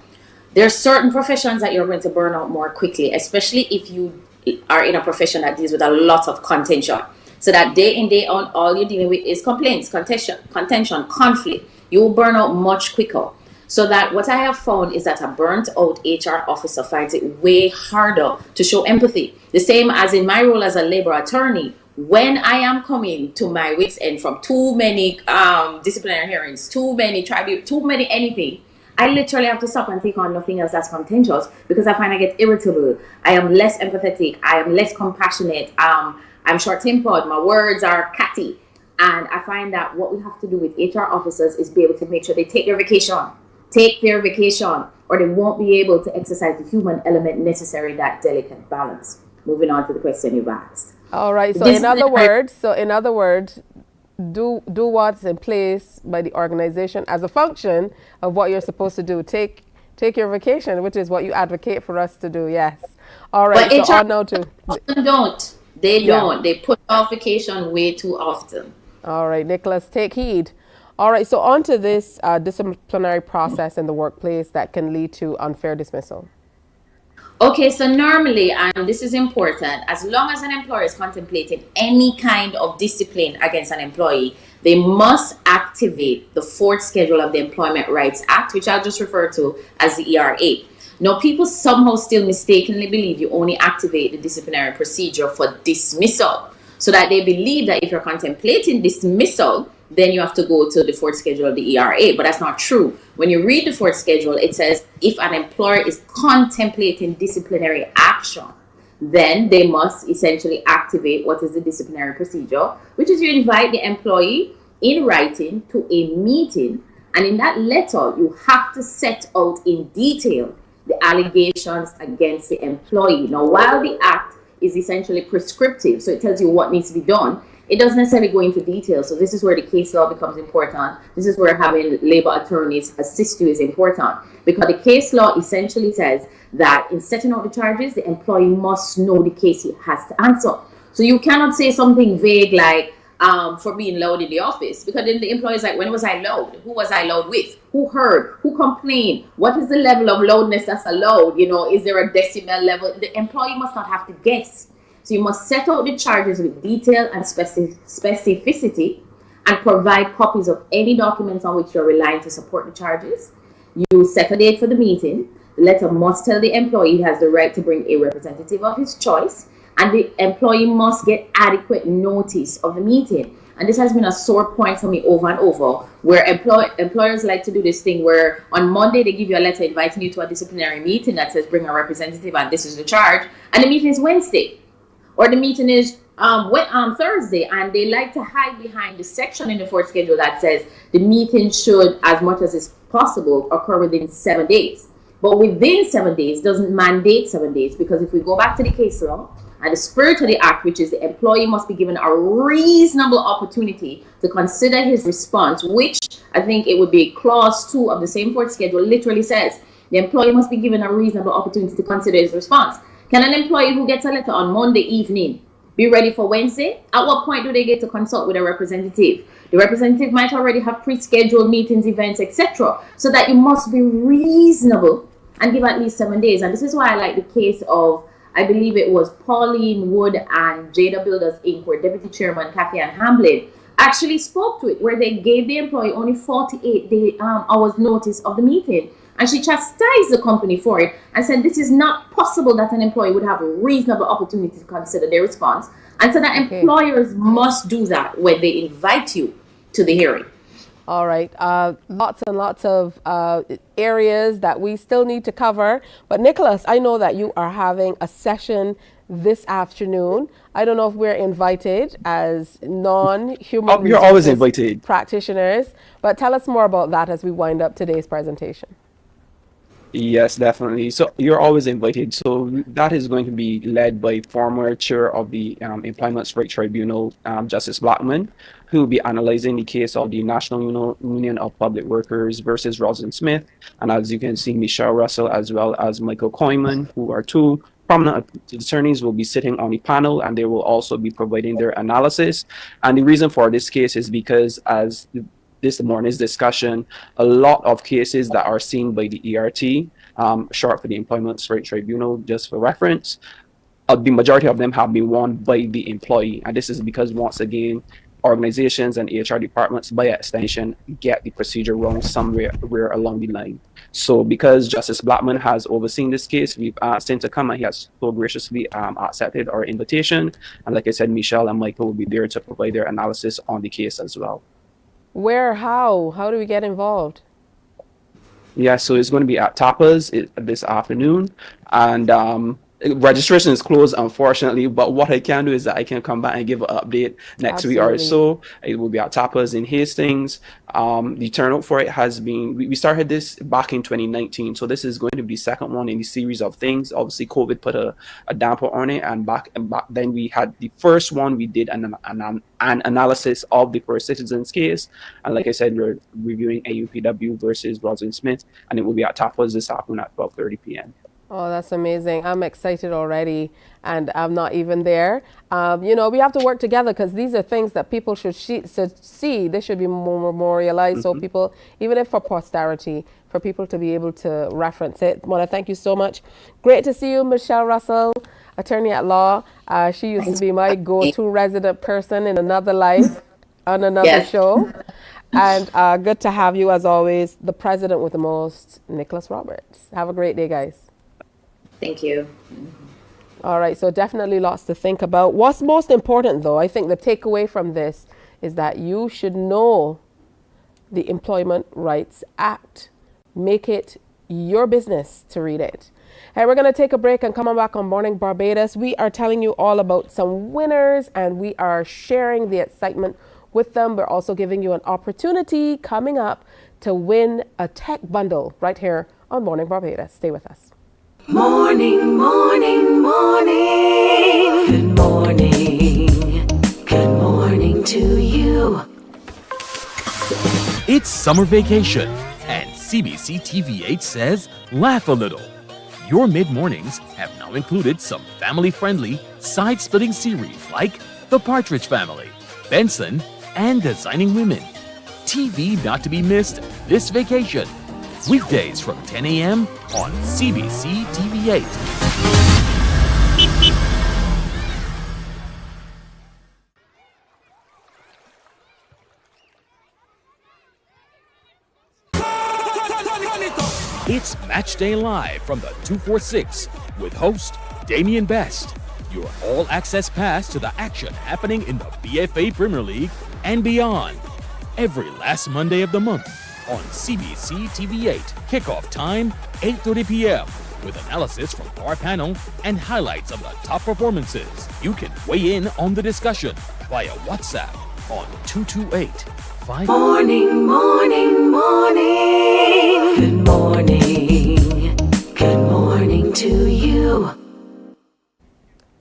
There are certain professions that you're going to burn out more quickly, especially if you are in a profession that deals with a lot of contention. So that day in, day out, all you're dealing with is complaints, contention, conflict. You will burn out much quicker. So that what I have found is that a burnt out HR officer finds it way harder to show empathy. The same as in my role as a labor attorney, when I am coming to my wits end from too many disciplinary hearings, too many tribunals, too many anything, I literally have to stop and take on nothing else that's contentious because I find I get irritable. I am less empathetic. I am less compassionate. I'm short-tempered. My words are catty. And I find that what we have to do with HR officers is be able to make sure they take their vacation, or they won't be able to exercise the human element necessary, that delicate balance. Moving on to the question you've asked. All right. So in other words, do what's in place by the organization as a function of what you're supposed to do. Take your vacation, which is what you advocate for us to do. Yes. All right. But so HR on now to don't. They don't. They put off vacation way too often. All right, Nicholas, take heed. All right, so on to this disciplinary process in the workplace that can lead to unfair dismissal. Okay, so normally, and this is important, as long as an employer is contemplating any kind of discipline against an employee, they must activate the fourth schedule of the Employment Rights Act, which I'll just refer to as the ERA. Now, people somehow still mistakenly believe you only activate the disciplinary procedure for dismissal, so that they believe that if you're contemplating dismissal, then you have to go to the fourth schedule of the ERA, but that's not true. When you read the fourth schedule, it says if an employer is contemplating disciplinary action, then they must essentially activate what is the disciplinary procedure, which is you invite the employee in writing to a meeting, and in that letter, you have to set out in detail the allegations against the employee. Now, while the act is essentially prescriptive, so it tells you what needs to be done, it doesn't necessarily go into detail. So this is where the case law becomes important. This is where having labor attorneys assist you is important, because the case law essentially says that in setting out the charges, the employee must know the case he has to answer. So you cannot say something vague like for being loud in the office, because then the employee is like, when was I loud? Who was I loud with? Who heard? Who complained? What is the level of loudness that's allowed? Is there a decibel level? The employee must not have to guess. So you must set out the charges with detail and specificity, and provide copies of any documents on which you're relying to support the charges. You set a date for the meeting. The letter must tell the employee he has the right to bring a representative of his choice, and the employee must get adequate notice of the meeting. And this has been a sore point for me over and over, where employers like to do this thing where on Monday they give you a letter inviting you to a disciplinary meeting that says bring a representative and this is the charge, and the meeting is Wednesday. Or the meeting is Thursday, and they like to hide behind the section in the fourth schedule that says the meeting should, as much as is possible, occur within 7 days. But within 7 days doesn't mandate 7 days, because if we go back to the case law and the spirit of the act, which is the employee must be given a reasonable opportunity to consider his response, which I think it would be clause 2 of the same fourth schedule, literally says the employee must be given a reasonable opportunity to consider his response. Can an employee who gets a letter on Monday evening be ready for Wednesday? At what point do they get to consult with a representative? The representative might already have pre-scheduled meetings, events, etc. So that you must be reasonable and give at least 7 days. And this is why I like the case of, I believe it was Pauline Wood and Jada Builders Inc., where Deputy Chairman Kathy Ann Hamblin actually spoke to it, where they gave the employee only 48 hours notice of the meeting. And she chastised the company for it and said this is not possible that an employee would have a reasonable opportunity to consider their response. And so that employers must do that when they invite you to the hearing. All right. Lots and lots of areas that we still need to cover. But Nicholas, I know that you are having a session this afternoon. I don't know if we're invited as non-human You're always invited. Practitioners, but tell us more about that as we wind up today's presentation. Yes, definitely. So you're always invited. So that is going to be led by former chair of the Employment Rights Tribunal, Justice Blackman, who will be analyzing the case of the National Union of Public Workers versus Rosalind Smith. And as you can see, Michelle Russell as well as Michael Koyman, who are two prominent attorneys will be sitting on the panel, and they will also be providing their analysis. And the reason for this case is because, as this morning's discussion, a lot of cases that are seen by the ERT, short for the Employment Rights Tribunal, just for reference, the majority of them have been won by the employee. And this is because, once again, organizations and HR departments, by extension, get the procedure wrong somewhere along the line. So because Justice Blackman has overseen this case, we've asked him to come, and he has so graciously accepted our invitation. And like I said, Michelle and Michael will be there to provide their analysis on the case as well. Where, how do we get involved? Yeah, so it's going to be at Tapas this afternoon, and registration is closed, unfortunately, but what I can do is that I can come back and give an update next week or so. It will be at Tapas in Hastings. The turnout for it has been, we started this back in 2019, so this is going to be the second one in the series of things. Obviously, COVID put a damper on it, and back then we had the first one. We did an analysis of the First Citizens case, and like I said, we're reviewing AUPW versus Rosalind Smith, and it will be at Tapas this afternoon at 12:30 p.m. Oh, that's amazing. I'm excited already, and I'm not even there. You know, we have to work together, because these are things that people should see. They should be more memorialized, so people, even if for posterity, for people to be able to reference it. I want to thank you so much. Great to see you, Michelle Russell, attorney at law. She used to be my go-to resident person in another life, on another show. And good to have you, as always, the president with the most, Nicholas Roberts. Have a great day, guys. Thank you. All right, so definitely lots to think about. What's most important, though, I think the takeaway from this is that you should know the Employment Rights Act. Make it your business to read it. Hey, we're going to take a break and come on back on Morning Barbados. We are telling you all about some winners, and we are sharing the excitement with them. We're also giving you an opportunity coming up to win a tech bundle right here on Morning Barbados. Stay with us. Morning, morning, morning. Good morning. Good morning to you. It's summer vacation, and CBC TV8 says laugh a little. Your mid-mornings have now included some family-friendly, side-splitting series like The Partridge Family, Benson, and Designing Women. TV not to be missed this vacation. Weekdays from 10 a.m. on CBC TV8. It's Match Day Live from the 246 with host Damian Best. Your all-access pass to the action happening in the BFA Premier League and beyond. Every last Monday of the month on CBC TV8. Kickoff time, 8:30 p.m. with analysis from our panel and highlights of the top performances. You can weigh in on the discussion via WhatsApp on 228-5. Morning, morning, morning. Good morning. Good morning to you.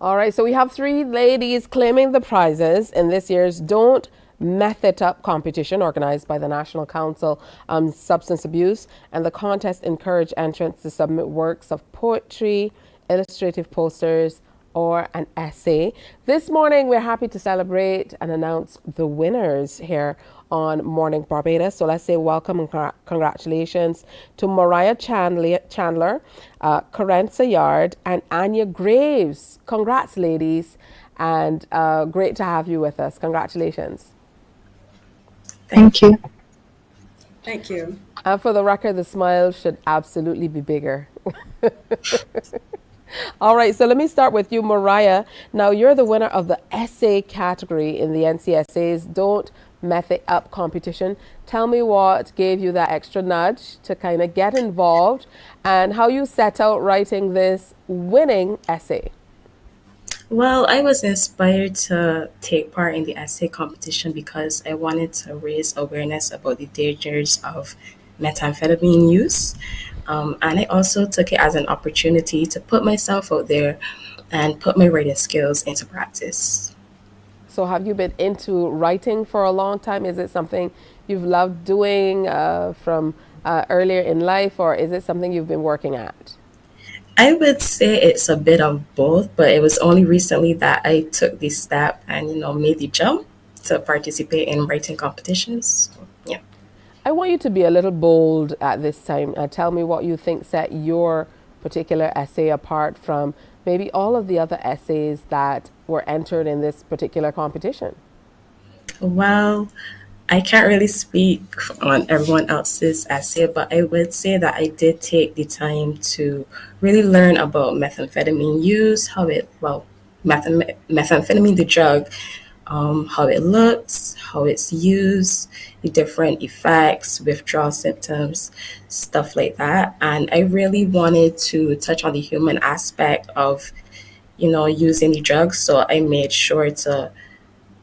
All right, so we have 3 ladies claiming the prizes in this year's Don't Meth It Up competition organized by the National Council on Substance Abuse, and the contest encouraged entrants to submit works of poetry, illustrative posters, or an essay. This morning, we're happy to celebrate and announce the winners here on Morning Barbados. So let's say welcome and congratulations to Mariah Chandler, Karenza Yard, and Anya Graves. Congrats, ladies, and great to have you with us. Congratulations. Thank you. Thank you. And for the record, the smile should absolutely be bigger. All right, so let me start with you, Mariah. Now, you're the winner of the essay category in the NCSA's Don't Meth It Up competition. Tell me what gave you that extra nudge to kind of get involved, and how you set out writing this winning essay. Well, I was inspired to take part in the essay competition because I wanted to raise awareness about the dangers of methamphetamine use. And I also took it as an opportunity to put myself out there and put my writing skills into practice. So have you been into writing for a long time? Is it something you've loved doing from earlier in life, or is it something you've been working at? I would say it's a bit of both, but it was only recently that I took the step and, made the jump to participate in writing competitions. So, yeah. I want you to be a little bold at this time. Tell me what you think set your particular essay apart from maybe all of the other essays that were entered in this particular competition. Well, I can't really speak on everyone else's essay, but I would say that I did take the time to really learn about methamphetamine use, methamphetamine, the drug, how it looks, how it's used, the different effects, withdrawal symptoms, stuff like that. And I really wanted to touch on the human aspect of, using the drugs. So I made sure to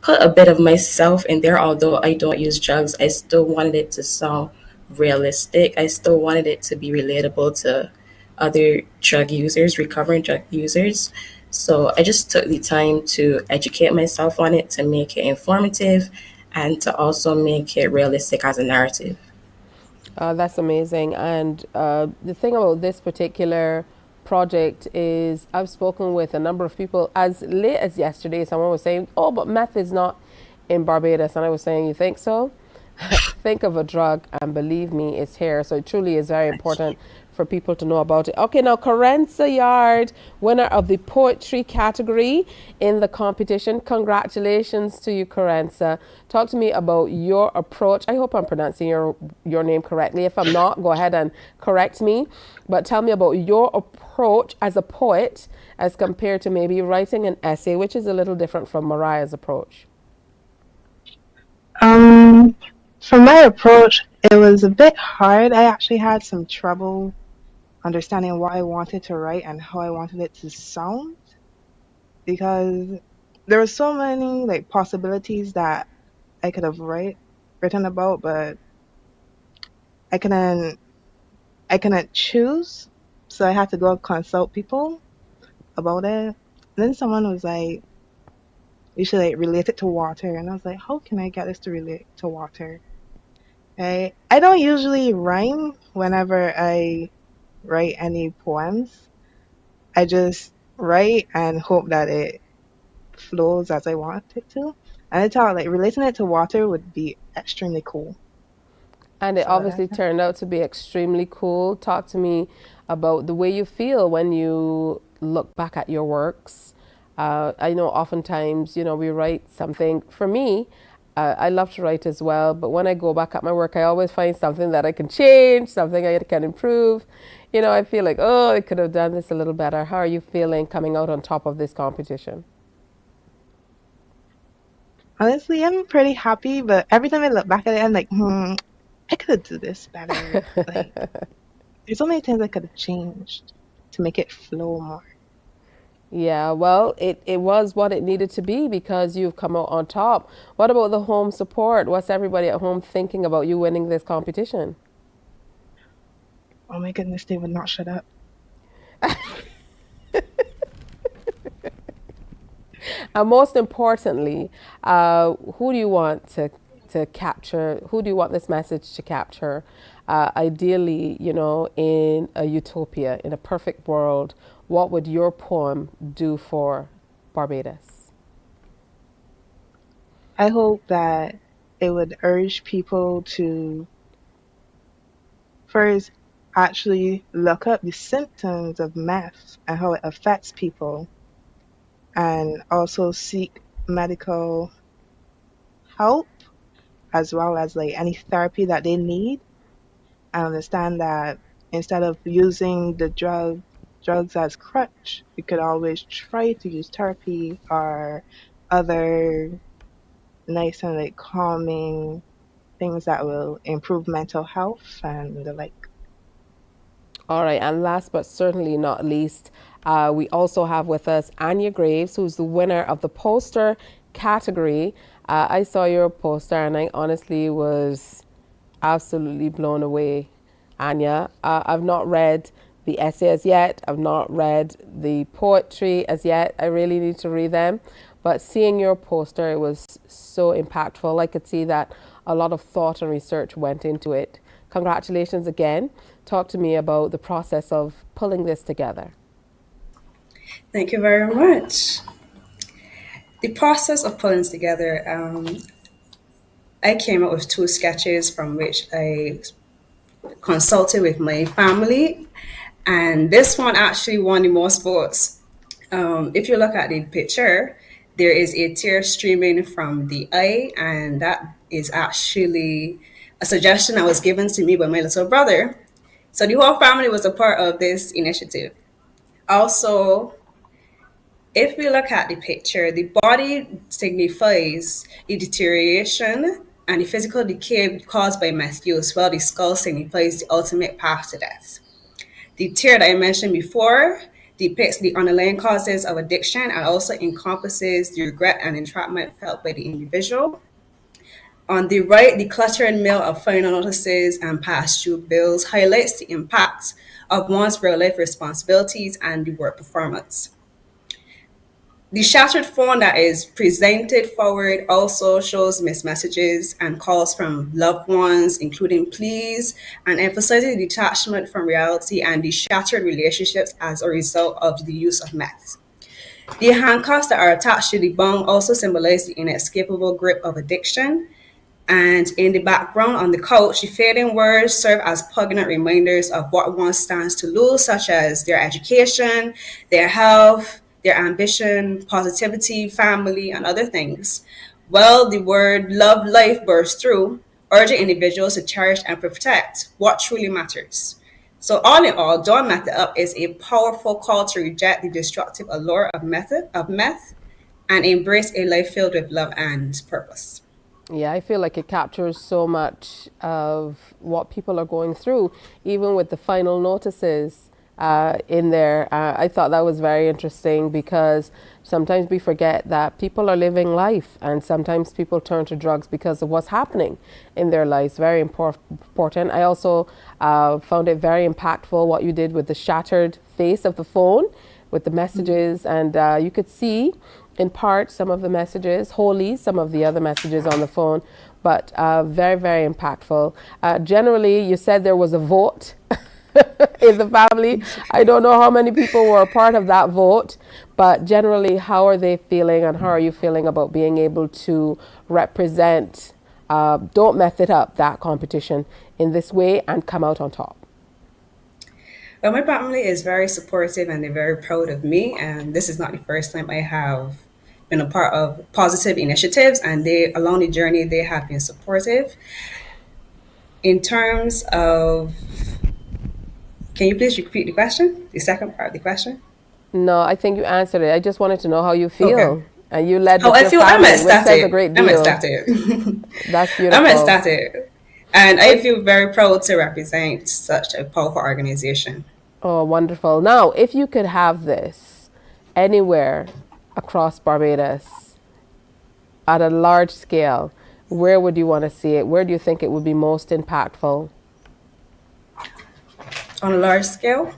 put a bit of myself in there. Although I don't use drugs, I still wanted it to sound realistic. I still wanted it to be relatable to other drug users, recovering drug users. So I just took the time to educate myself on it, to make it informative, and to also make it realistic as a narrative. That's amazing. And the thing about this particular project is I've spoken with a number of people. As late as yesterday, someone was saying, oh, but meth is not in Barbados. And I was saying, you think so? Think of a drug and believe me, it's here. So it truly is very important for people to know about it. Okay, now Carenza Yard, winner of the poetry category in the competition. Congratulations to you, Carenza. Talk to me about your approach. I hope I'm pronouncing your name correctly. If I'm not, go ahead and correct me. But tell me about your approach as a poet as compared to maybe writing an essay, which is a little different from Mariah's approach. For my approach, it was a bit hard. I actually had some trouble understanding what I wanted to write and how I wanted it to sound, because there were so many possibilities that I could have written about, but I couldn't choose, so I had to go consult people about it. And then someone was like, you should relate it to water, and I was like, how can I get this to relate to water? I don't usually rhyme whenever I write any poems. I just write and hope that it flows as I want it to. And I thought relating it to water would be extremely cool. And it obviously turned out to be extremely cool. Talk to me about the way you feel when you look back at your works. I know oftentimes, we write something. For me, I love to write as well, but when I go back at my work, I always find something that I can change, something I can improve. I feel like, oh, I could have done this a little better. How are you feeling coming out on top of this competition? Honestly, I'm pretty happy, but every time I look back at it, I'm like, I could have done this better. There's so many things I could have changed to make it flow more. Yeah, well, it was what it needed to be because you've come out on top. What about the home support? What's everybody at home thinking about you winning this competition? Oh my goodness, they would not shut up. And most importantly, who do you want to capture? Who do you want this message to capture? Ideally, in a utopia, in a perfect world, what would your poem do for Barbados? I hope that it would urge people to first actually look up the symptoms of meth and how it affects people, and also seek medical help as well as any therapy that they need. I understand that instead of using the drugs as crutch, we could always try to use therapy or other nice and calming things that will improve mental health and the like. All right, and last but certainly not least, we also have with us Anya Graves, who's the winner of the poster category. I saw your poster and I honestly was absolutely blown away, Anya. I've not read the essay as yet. I've not read the poetry as yet. I really need to read them. But seeing your poster, it was so impactful. I could see that a lot of thought and research went into it. Congratulations again. Talk to me about the process of pulling this together. Thank you very much. The process of pulling together, I came up with two sketches from which I consulted with my family, and this one actually won the most votes. If you look at the picture, there is a tear streaming from the eye, and that is actually a suggestion that was given to me by my little brother. So the whole family was a part of this initiative. Also, if we look at the picture, the body signifies the deterioration and the physical decay caused by meth use, while the skull signifies the ultimate path to death. The tear that I mentioned before depicts the underlying causes of addiction and also encompasses the regret and entrapment felt by the individual. On the right, the cluttered mail of final notices and past due bills highlights the impact of one's real life responsibilities and the work performance. The shattered phone that is presented forward also shows missed messages and calls from loved ones, including pleas, and emphasizes detachment from reality and the shattered relationships as a result of the use of meth. The handcuffs that are attached to the bung also symbolize the inescapable grip of addiction. And in the background on the couch, the fading words serve as poignant reminders of what one stands to lose, such as their education, their health, their ambition, positivity, family, and other things. Well, the word love life bursts through, urging individuals to cherish and protect what truly matters. So all in all, Don't Meth It Up is a powerful call to reject the destructive allure of meth and embrace a life filled with love and purpose. Yeah, I feel like it captures so much of what people are going through, even with the final notices in there. I thought that was very interesting because sometimes we forget that people are living life, and sometimes people turn to drugs because of what's happening in their lives. Very important. I also found it very impactful what you did with the shattered face of the phone with the messages, and you could see in part some of the messages, wholly some of the other messages on the phone, but very, very impactful. Generally, you said there was a vote in the family. I don't know how many people were a part of that vote, but generally, how are they feeling and how are you feeling about being able to represent Don't Meth It Up, that competition, in this way and come out on top? Well, my family is very supportive and they're very proud of me, and this is not the first time I have been a part of positive initiatives, and they, along the journey, they have been supportive. In terms of, can you please repeat the question? The second part of the question? No, I think you answered it. I just wanted to know how you feel. Okay. And you led with I your feel family, I'm which says a great deal. I'm ecstatic. That's beautiful. I'm ecstatic. And I feel very proud to represent such a powerful organization. Oh, wonderful. Now, if you could have this anywhere across Barbados at a large scale, where would you want to see it? Where do you think it would be most impactful? On a large scale?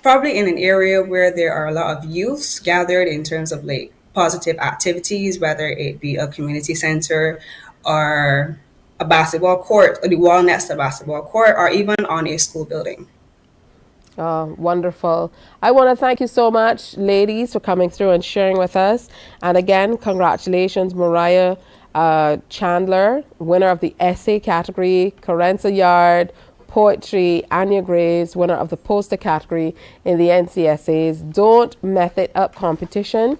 Probably in an area where there are a lot of youths gathered in terms of like positive activities, whether it be a community center or a basketball court, or the wall next to a basketball court, or even on a school building. Oh, wonderful. I want to thank you so much, ladies, for coming through and sharing with us. And again, congratulations, Mariah Chandler, winner of the essay category, Carenza Yard, poetry, Anya Graves, winner of the poster category in the NCSA's Don't Meth It Up competition.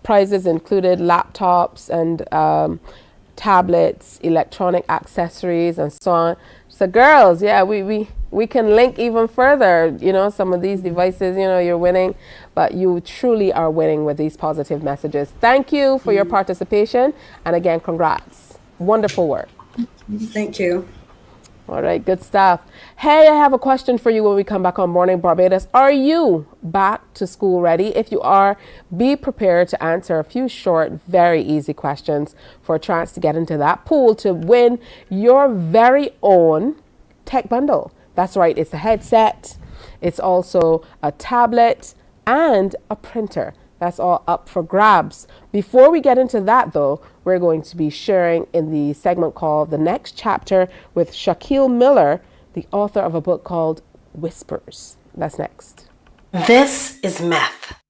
Prizes included laptops and tablets, electronic accessories, and so on. So girls, yeah, we can link even further, you know, some of these devices, you know, you're winning, but you truly are winning with these positive messages. Thank you for your participation. And again, congrats. Wonderful work. Thank you. All right, good stuff. Hey, I have a question for you when we come back on Morning Barbados. Are you back to school ready? If you are, be prepared to answer a few short, very easy questions for a chance to get into that pool to win your very own tech bundle. That's right, it's a headset, it's also a tablet and a printer. That's all up for grabs. Before we get into that though, we're going to be sharing in the segment called The Next Chapter with Shaquille Miller, the author of a book called Whispers. That's next. This is Meth.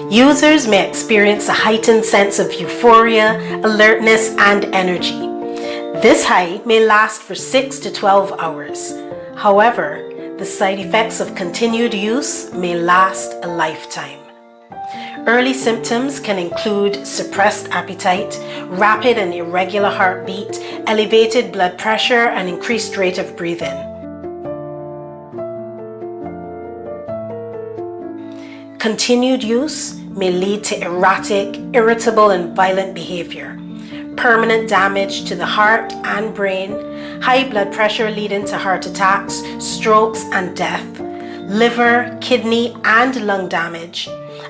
Users may experience a heightened sense of euphoria, alertness, and energy. This high may last for 6 to 12 hours. However, the side effects of continued use may last a lifetime. Early symptoms can include suppressed appetite, rapid and irregular heartbeat, elevated blood pressure, and increased rate of breathing. Continued use may lead to erratic, irritable, and violent behavior, permanent damage to the heart and brain, high blood pressure leading to heart attacks, strokes, and death, liver, kidney, and lung damage,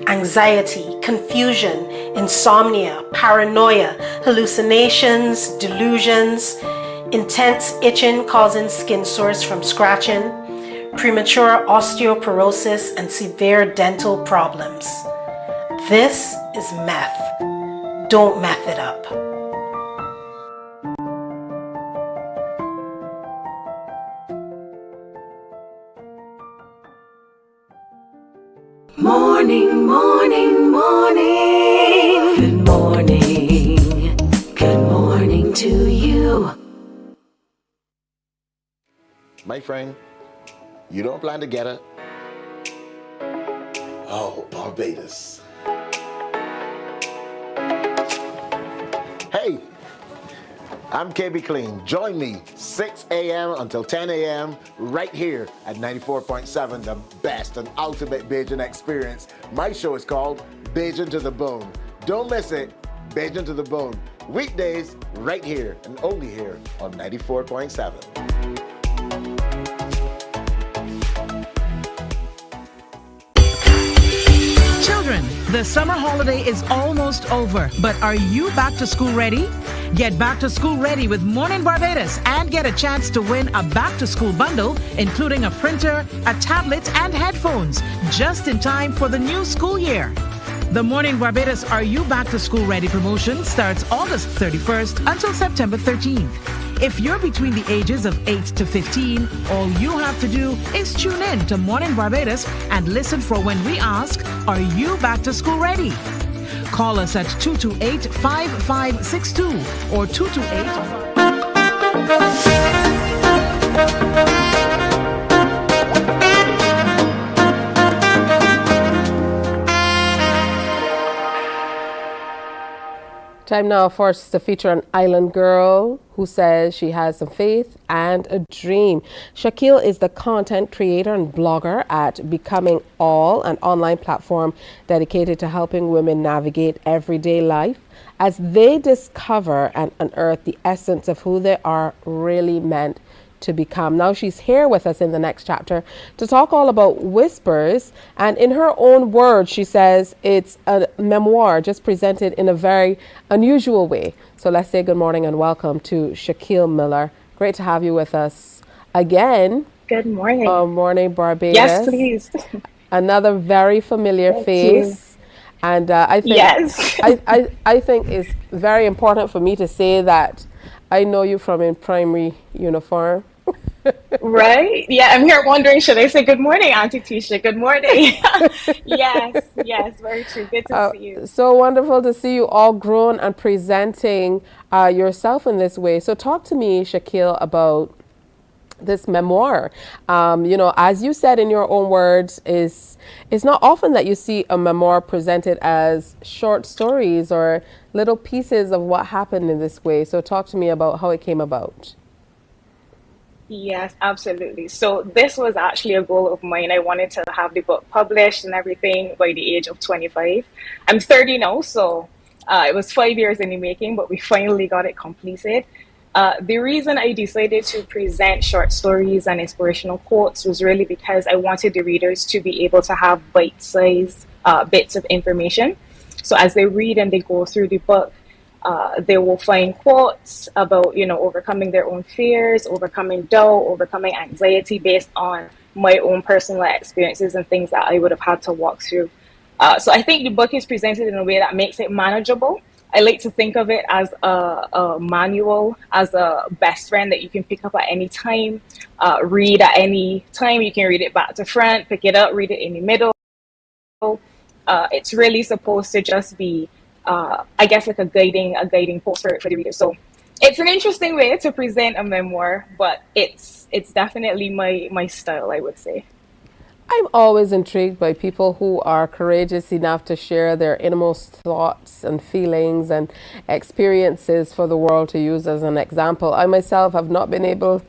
anxiety, confusion, insomnia, paranoia, hallucinations, delusions, intense itching causing skin sores from scratching, premature osteoporosis, and severe dental problems. This is meth. Don't meth it up. Morning, morning, morning. Good morning. Good morning to you. My friend, you don't plan to get it? Oh, Barbados. Hey, I'm KB Clean. Join me 6 a.m. until 10 a.m. right here at 94.7, the best and ultimate Bajan experience. My show is called Bajan to the Bone. Don't miss it, Bajan to the Bone. Weekdays right here and only here on 94.7. Children, the summer holiday is almost over, but are you back to school ready? Get back to school ready with Mornin Barbados and get a chance to win a back to school bundle, including a printer, a tablet, and headphones, just in time for the new school year. The Mornin Barbados Are You Back to School Ready promotion starts August 31st until September 13th. If you're between the ages of 8 to 15, all you have to do is tune in to Mornin Barbados and listen for when we ask, are you back to school ready? Call us at 228-5562 or 228... Time now for us to feature an island girl who says she has some faith and a dream. Shaquille is the content creator and blogger at Becoming All, an online platform dedicated to helping women navigate everyday life as they discover and unearth the essence of who they are really meant to become. Now she's here with us in the next chapter to talk all about Whispers, and in her own words she says it's a memoir just presented in a very unusual way. So let's say good morning and welcome to Shaquille Miller. Great to have you with us again. Good morning. Morning Barbados. Yes, please. Another very familiar face. And I think I think it's very important for me to say that I know you from in primary uniform. Right? Yeah, I'm here wondering, should I say good morning, Auntie Tisha? Good morning. Yes, very true. Good to see you. So wonderful to see you all grown and presenting yourself in this way. So talk to me, Shaquille, about this memoir. As you said in your own words, it's not often that you see a memoir presented as short stories or little pieces of what happened in this way. So talk to me about how it came about. Yes, absolutely. So this was actually a goal of mine. I wanted to have the book published and everything by the age of 25. I'm 30 now, so it was 5 years in the making, but we finally got it completed. The reason I decided to present short stories and inspirational quotes was really because I wanted the readers to be able to have bite-sized bits of information. So as they read and they go through the book, they will find quotes about, overcoming their own fears, overcoming doubt, overcoming anxiety based on my own personal experiences and things that I would have had to walk through. So I think the book is presented in a way that makes it manageable. I like to think of it as a manual, as a best friend that you can pick up at any time, read at any time. You can read it back to front, pick it up, read it in the middle. It's really supposed to just be, I guess, like a guiding post for the reader. So it's an interesting way to present a memoir, but it's definitely my style, I would say. I'm always intrigued by people who are courageous enough to share their innermost thoughts and feelings and experiences for the world to use as an example. I myself have not been able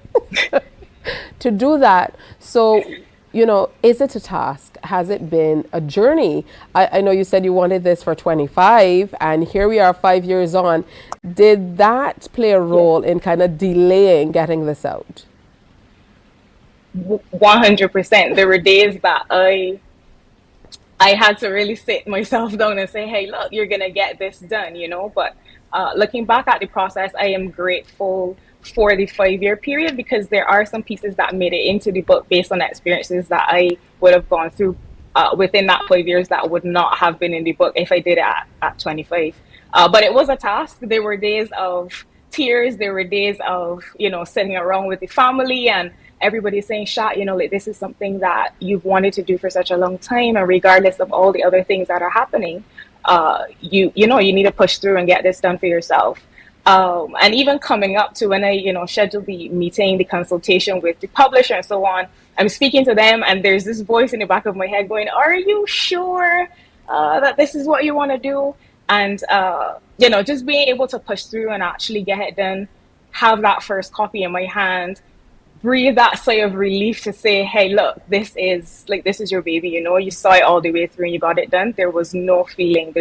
to do that. So, you know, is it a task? Has it been a journey? I know you said you wanted this for 25, and here we are 5 years on. Did that play a role in kind of delaying getting this out? 100%. There were days that I had to really sit myself down and say, hey, look, you're going to get this done, you know. But looking back at the process, I am grateful for the 5-year period, because there are some pieces that made it into the book based on experiences that I would have gone through within that 5 years that would not have been in the book if I did it at 25. But it was a task. There were days of tears. There were days of, you know, sitting around with the family and everybody saying, Sha, you know, like, this is something that you've wanted to do for such a long time, and regardless of all the other things that are happening, you know, you need to push through and get this done for yourself. And even coming up to when I, you know, scheduled the meeting, the consultation with the publisher and so on, I'm speaking to them and there's this voice in the back of my head going, are you sure that this is what you want to do? And, you know, just being able to push through and actually get it done, have that first copy in my hand, breathe that sigh of relief to say, hey, look, this is your baby, you know, you saw it all the way through and you got it done. There's no feeling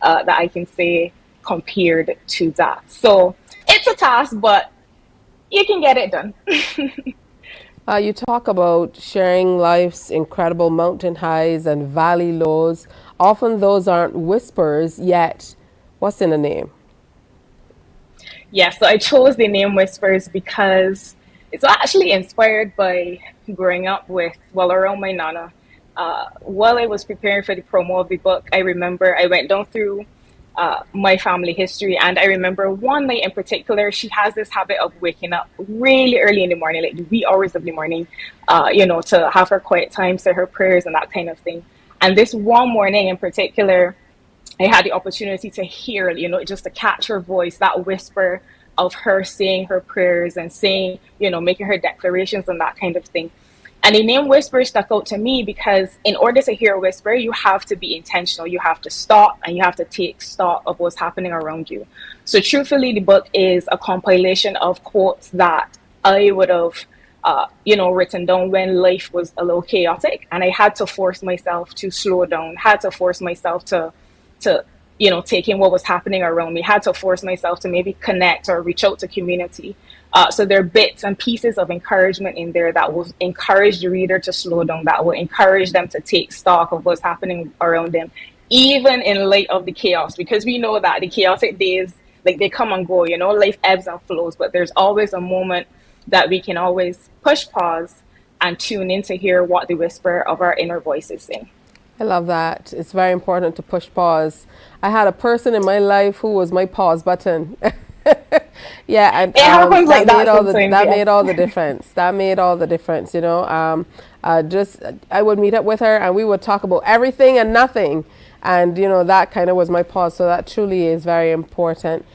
that I can say compared to that. So it's a task, but you can get it done. You talk about sharing life's incredible mountain highs and valley lows. Often those aren't whispers, yet what's in the name? Yeah, so I chose the name Whispers because it's actually inspired by growing up around my nana. While I was preparing for the promo of the book, I remember I went down through my family history, and I remember one night in particular, she has this habit of waking up really early in the morning, like the wee hours of the morning, you know, to have her quiet time, say her prayers and that kind of thing. And this one morning in particular, I had the opportunity to hear, you know, just to catch her voice, that whisper of her saying her prayers and saying, you know, making her declarations and that kind of thing. And the name Whisper stuck out to me because in order to hear a whisper, you have to be intentional. You have to stop and you have to take stock of what's happening around you. So truthfully, the book is a compilation of quotes that I would have, you know, written down when life was a little chaotic. And I had to force myself to slow down, had to force myself to you know, take in what was happening around me, had to force myself to maybe connect or reach out to community. So there are bits and pieces of encouragement in there that will encourage the reader to slow down, that will encourage them to take stock of what's happening around them, even in light of the chaos, because we know that the chaotic days, like, they come and go, you know, life ebbs and flows, but there's always a moment that we can always push pause and tune in to hear what the whisper of our inner voice is saying. I love that. It's very important to push pause. I had a person in my life who was my pause button. Yeah, and it happens like that sometimes. That made all the difference. That made all the difference, you know. I would meet up with her and we would talk about everything and nothing. And, you know, that kind of was my pause. So that truly is very important.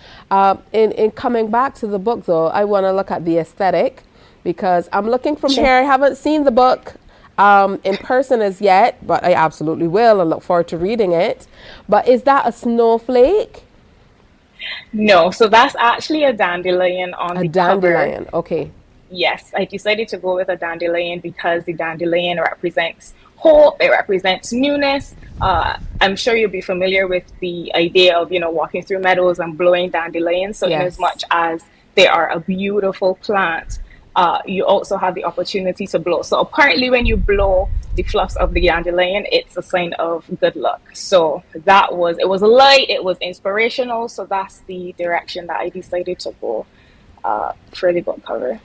In coming back to the book, though, I want to look at the aesthetic because I'm looking from here. I haven't seen the book in person as yet, but I absolutely will and look forward to reading it. But is that a snowflake? No, so that's actually a dandelion on the cover. A dandelion, okay. Yes, I decided to go with a dandelion because the dandelion represents hope, it represents newness. I'm sure you'll be familiar with the idea of, you know, walking through meadows and blowing dandelions. So in as much as they are a beautiful plant, you also have the opportunity to blow. So apparently when you blow the fluffs of the dandelion, it's a sign of good luck. So it was light, it was inspirational. So that's the direction that I decided to go for the book cover.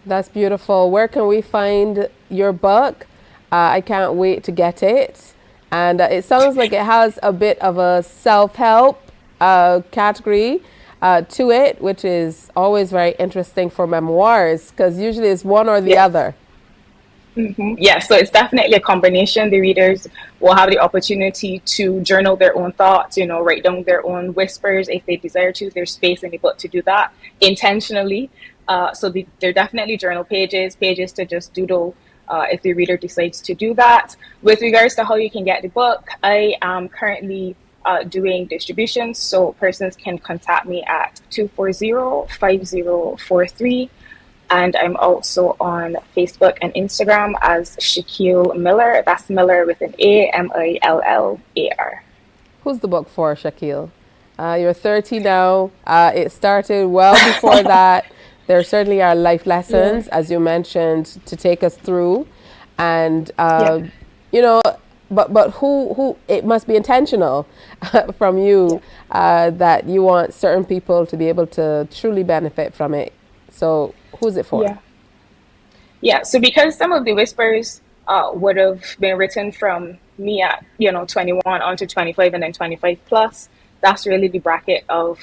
That's beautiful. Where can we find your book? I can't wait to get it. And it sounds like it has a bit of a self-help category to it, which is always very interesting for memoirs because usually it's one or the other. Yeah, so it's definitely a combination. The readers will have the opportunity to journal their own thoughts, write down their own whispers if they desire to. There's space in the book to do that intentionally. They're definitely journal pages to just doodle if the reader decides to do that. With regards to how you can get the book, I am currently doing distributions, so persons can contact me at 240-5043. And I'm also on Facebook and Instagram as Shaquille Miller. That's Miller with an A, Millar. Who's the book for, Shaquille? You're 30 now. It started well before that. There certainly are life lessons, as you mentioned, to take us through. And, but who it must be intentional from you that you want certain people to be able to truly benefit from it. So who's it for? Yeah. So because some of the whispers would have been written from me at 21 on to 25 and then 25 plus, that's really the bracket of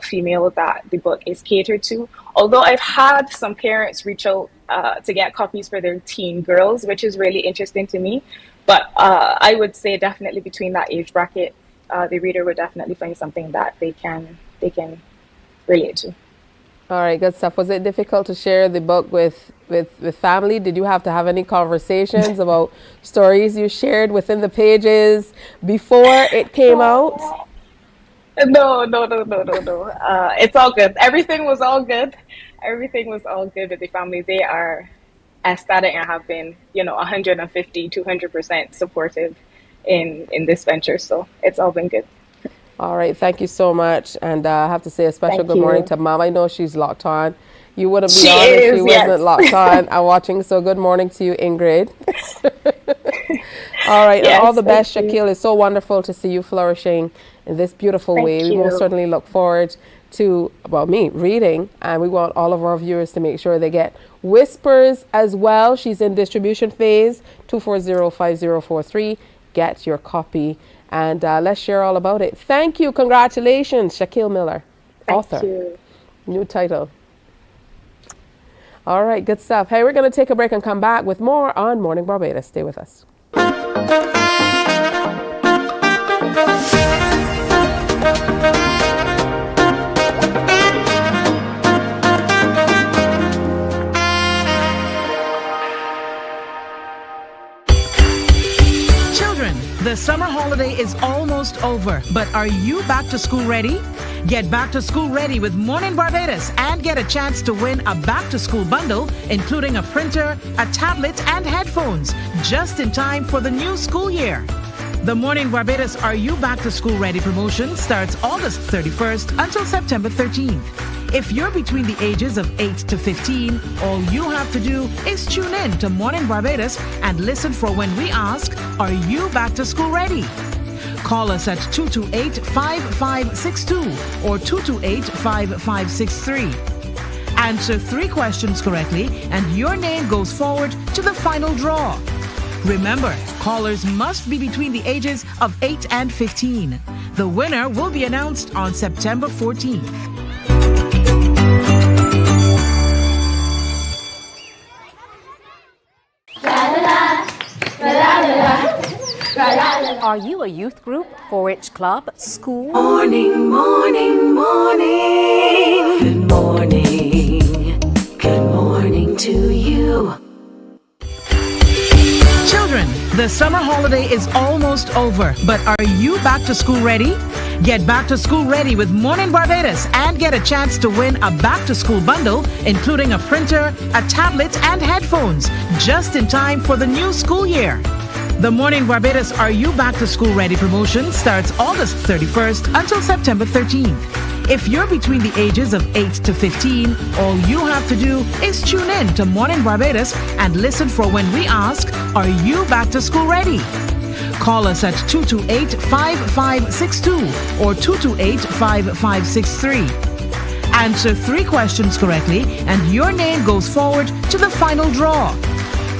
female that the book is catered to. Although I've had some parents reach out to get copies for their teen girls, which is really interesting to me. But I would say definitely between that age bracket, the reader would definitely find something that they can relate to. All right, good stuff. Was it difficult to share the book with family? Did you have to have any conversations about stories you shared within the pages before it came out? No. It's all good. Everything was all good. Everything was all good with the family. They are ecstatic and have been, 150, 200% supportive in this venture. So it's all been good. All right, thank you so much. And I have to say a special good morning to Mom. I know she's locked on. You wouldn't be on if she wasn't locked on and watching. So good morning to you, Ingrid. All right, and all the best, Shaquille. It's so wonderful to see you flourishing in this beautiful way. We most certainly look forward to, me reading, and we want all of our viewers to make sure they get Whispers as well. She's in distribution phase, 240-5043. Get your copy. And let's share all about it. Thank you. Congratulations, Shaquille Miller, author. Thank you. New title. All right, good stuff. Hey, we're going to take a break and come back with more on Morning Barbados. Stay with us. The summer holiday is almost over, but are you back to school ready? Get back to school ready with Mornin Barbados and get a chance to win a back to school bundle, including a printer, a tablet, and headphones, just in time for the new school year. The Mornin Barbados Are You Back to School Ready promotion starts August 31st until September 13th. If you're between the ages of 8 to 15, all you have to do is tune in to Mornin Barbados and listen for when we ask, are you back to school ready? Call us at 228-5562 or 228-5563. Answer 3 questions correctly and your name goes forward to the final draw. Remember, callers must be between the ages of 8 and 15. The winner will be announced on September 14th. Are you a youth group, 4-H club, school? Morning, morning, morning. Good morning. Good morning to you. Children, the summer holiday is almost over, but are you back to school ready? Get back to school ready with Mornin Barbados and get a chance to win a back to school bundle, including a printer, a tablet, and headphones, just in time for the new school year. The Mornin Barbados Are You Back to School Ready promotion starts August 31st until September 13th. If you're between the ages of 8 to 15, all you have to do is tune in to Mornin Barbados and listen for when we ask, are you back to school ready? Call us at 228-5562 or 228-5563. Answer 3 questions correctly and your name goes forward to the final draw.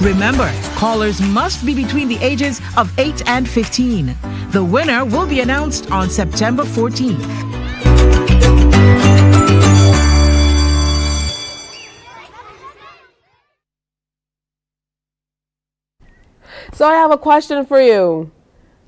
Remember, callers must be between the ages of 8 and 15. The winner will be announced on September 14th. So I have a question for you.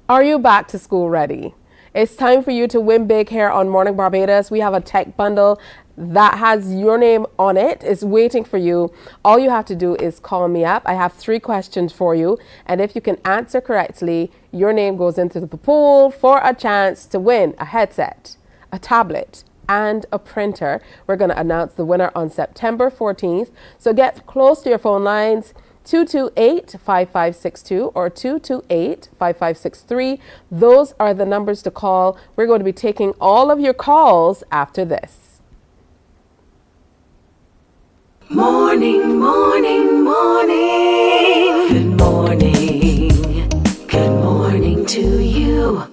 Are you back to school ready? It's time for you to win big here on Morning Barbados. We have a tech bundle that has your name on it. It's waiting for you. All you have to do is call me up. I have 3 questions for you. And if you can answer correctly, your name goes into the pool for a chance to win a headset, a tablet, and a printer. We're going to announce the winner on September 14th. So get close to your phone lines. 228-5562 or 228-5563. Those are the numbers to call. We're going to be taking all of your calls after this. Morning, morning, morning. Good morning. Good morning to you.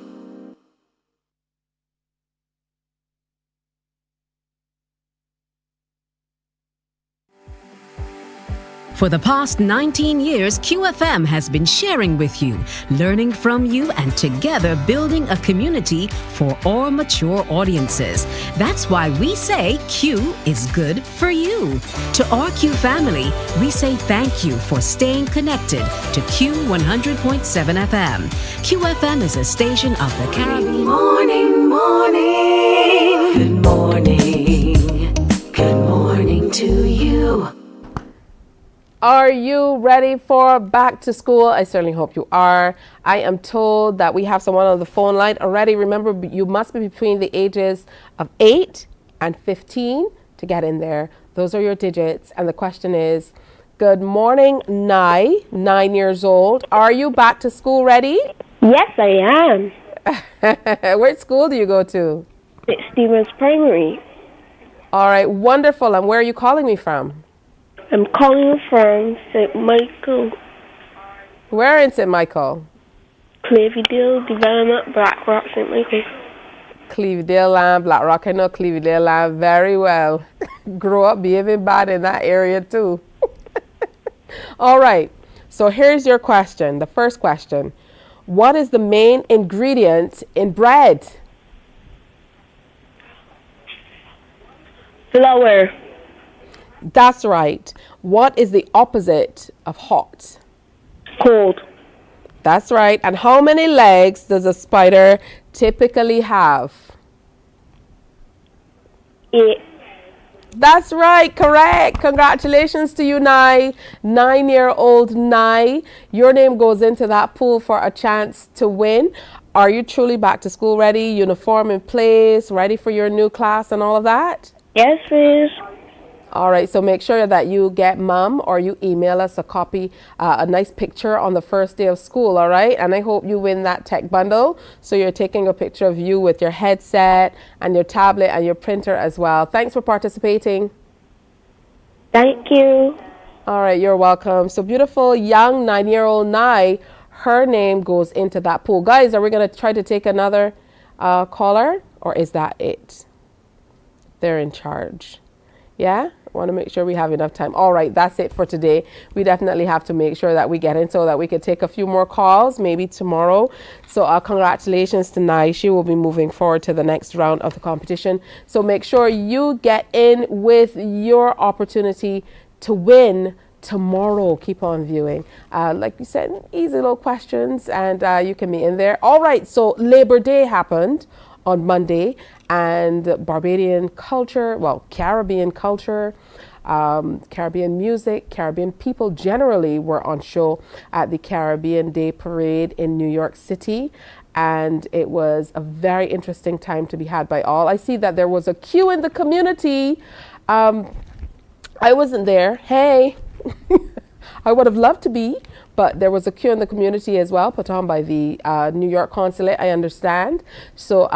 For the past 19 years, QFM has been sharing with you, learning from you, and together building a community for all mature audiences. That's why we say Q is good for you. To our Q family, we say thank you for staying connected to Q 100.7 FM. QFM is a station of the Caribbean. Morning, morning. Good morning. Good morning to you. Are you ready for back to school? I certainly hope you are. I am told that we have someone on the phone line already. Remember, you must be between the ages of 8 and 15 to get in there. Those are your digits. And the question is, good morning, 9 years old. Are you back to school ready? Yes, I am. What school do you go to? St. Stephen's Primary. All right, wonderful. And where are you calling me from? I'm calling from St. Michael. Where in St. Michael? Cleverdale Development, Black Rock, St. Michael. Cleverdale Land, Black Rock. I know Cleverdale Land very well. Grow up behaving bad in that area too. All right. So here's your question. The first question. What is the main ingredient in bread? Flour. That's right. What is the opposite of hot? Cold. That's right. And how many legs does a spider typically have? 8. That's right. Correct. Congratulations to you, 9-year-old Nye. Your name goes into that pool for a chance to win. Are you truly back to school ready? Uniform in place, ready for your new class and all of that? Yes, please. All right, so make sure that you get mom or you email us a copy, a nice picture on the first day of school, all right? And I hope you win that tech bundle. So you're taking a picture of you with your headset and your tablet and your printer as well. Thanks for participating. Thank you. All right, you're welcome. So beautiful young 9-year-old Nye, her name goes into that pool. Guys, are we going to try to take another caller or is that it? They're in charge. Yeah? I want to make sure we have enough time. All right, that's it for today. We definitely have to make sure that we get in so that we can take a few more calls, maybe tomorrow. So congratulations to Nye. She will be moving forward to the next round of the competition. So make sure you get in with your opportunity to win tomorrow. Keep on viewing. Like you said, easy little questions and you can be in there. All right, so Labor Day happened on Monday, and Barbadian culture, well, Caribbean culture, Caribbean music, Caribbean people generally were on show at the Caribbean Day Parade in New York City, and it was a very interesting time to be had by all. I see that there was a queue in the community. I wasn't there. Hey, I would have loved to be, but there was a queue in the community as well, put on by the New York consulate, I understand. So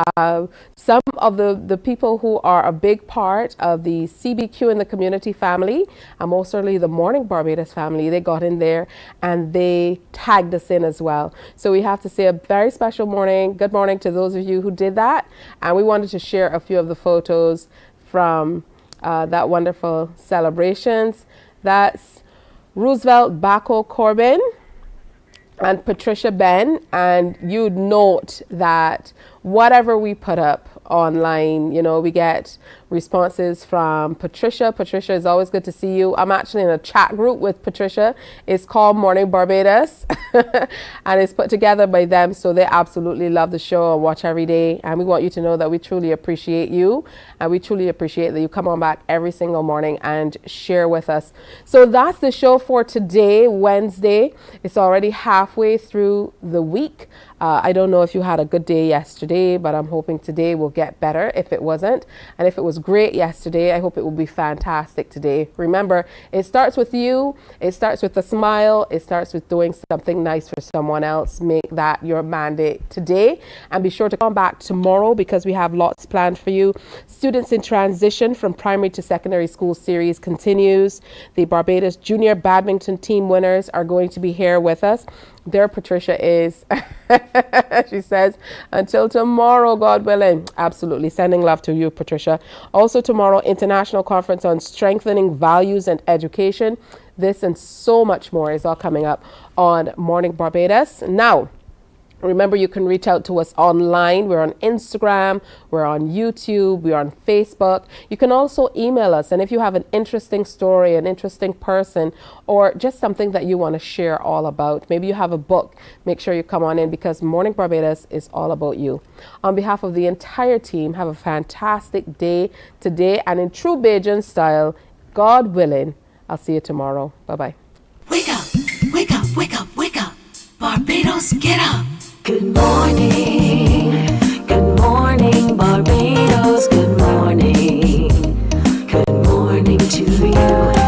some of the people who are a big part of the CBQ in the community family, and most certainly the Morning Barbados family, they got in there and they tagged us in as well. So we have to say a very special good morning to those of you who did that. And we wanted to share a few of the photos from that wonderful celebrations. That's Roosevelt Bako Corbin and Patricia Ben, and you'd note that whatever we put up online. You know, we get responses from Patricia. Patricia, it's always good to see you. I'm actually in a chat group with Patricia. It's called Morning Barbados and it's put together by them. So they absolutely love the show and watch every day. And we want you to know that we truly appreciate you and we truly appreciate that you come on back every single morning and share with us. So that's the show for today, Wednesday. It's already halfway through the week. I don't know if you had a good day yesterday, but I'm hoping today will get better if it wasn't. And if it was great yesterday, I hope it will be fantastic today. Remember, it starts with you. It starts with a smile. It starts with doing something nice for someone else. Make that your mandate today. And be sure to come back tomorrow because we have lots planned for you. Students in Transition from Primary to Secondary School series continues. The Barbados Junior Badminton team winners are going to be here with us. There Patricia is. She says, until tomorrow, God willing. Absolutely. Sending love to you, Patricia. Also tomorrow, International Conference on Strengthening Values and Education. This and so much more is all coming up on Morning Barbados. Now, remember, you can reach out to us online. We're on Instagram, we're on YouTube, we're on Facebook. You can also email us. And if you have an interesting story, an interesting person, or just something that you want to share all about, maybe you have a book, make sure you come on in because Morning Barbados is all about you. On behalf of the entire team, have a fantastic day today. And in true Bajan style, God willing, I'll see you tomorrow. Bye-bye. Wake up, wake up, wake up, wake up. Barbados, get up. Good morning, Barbados, good morning to you.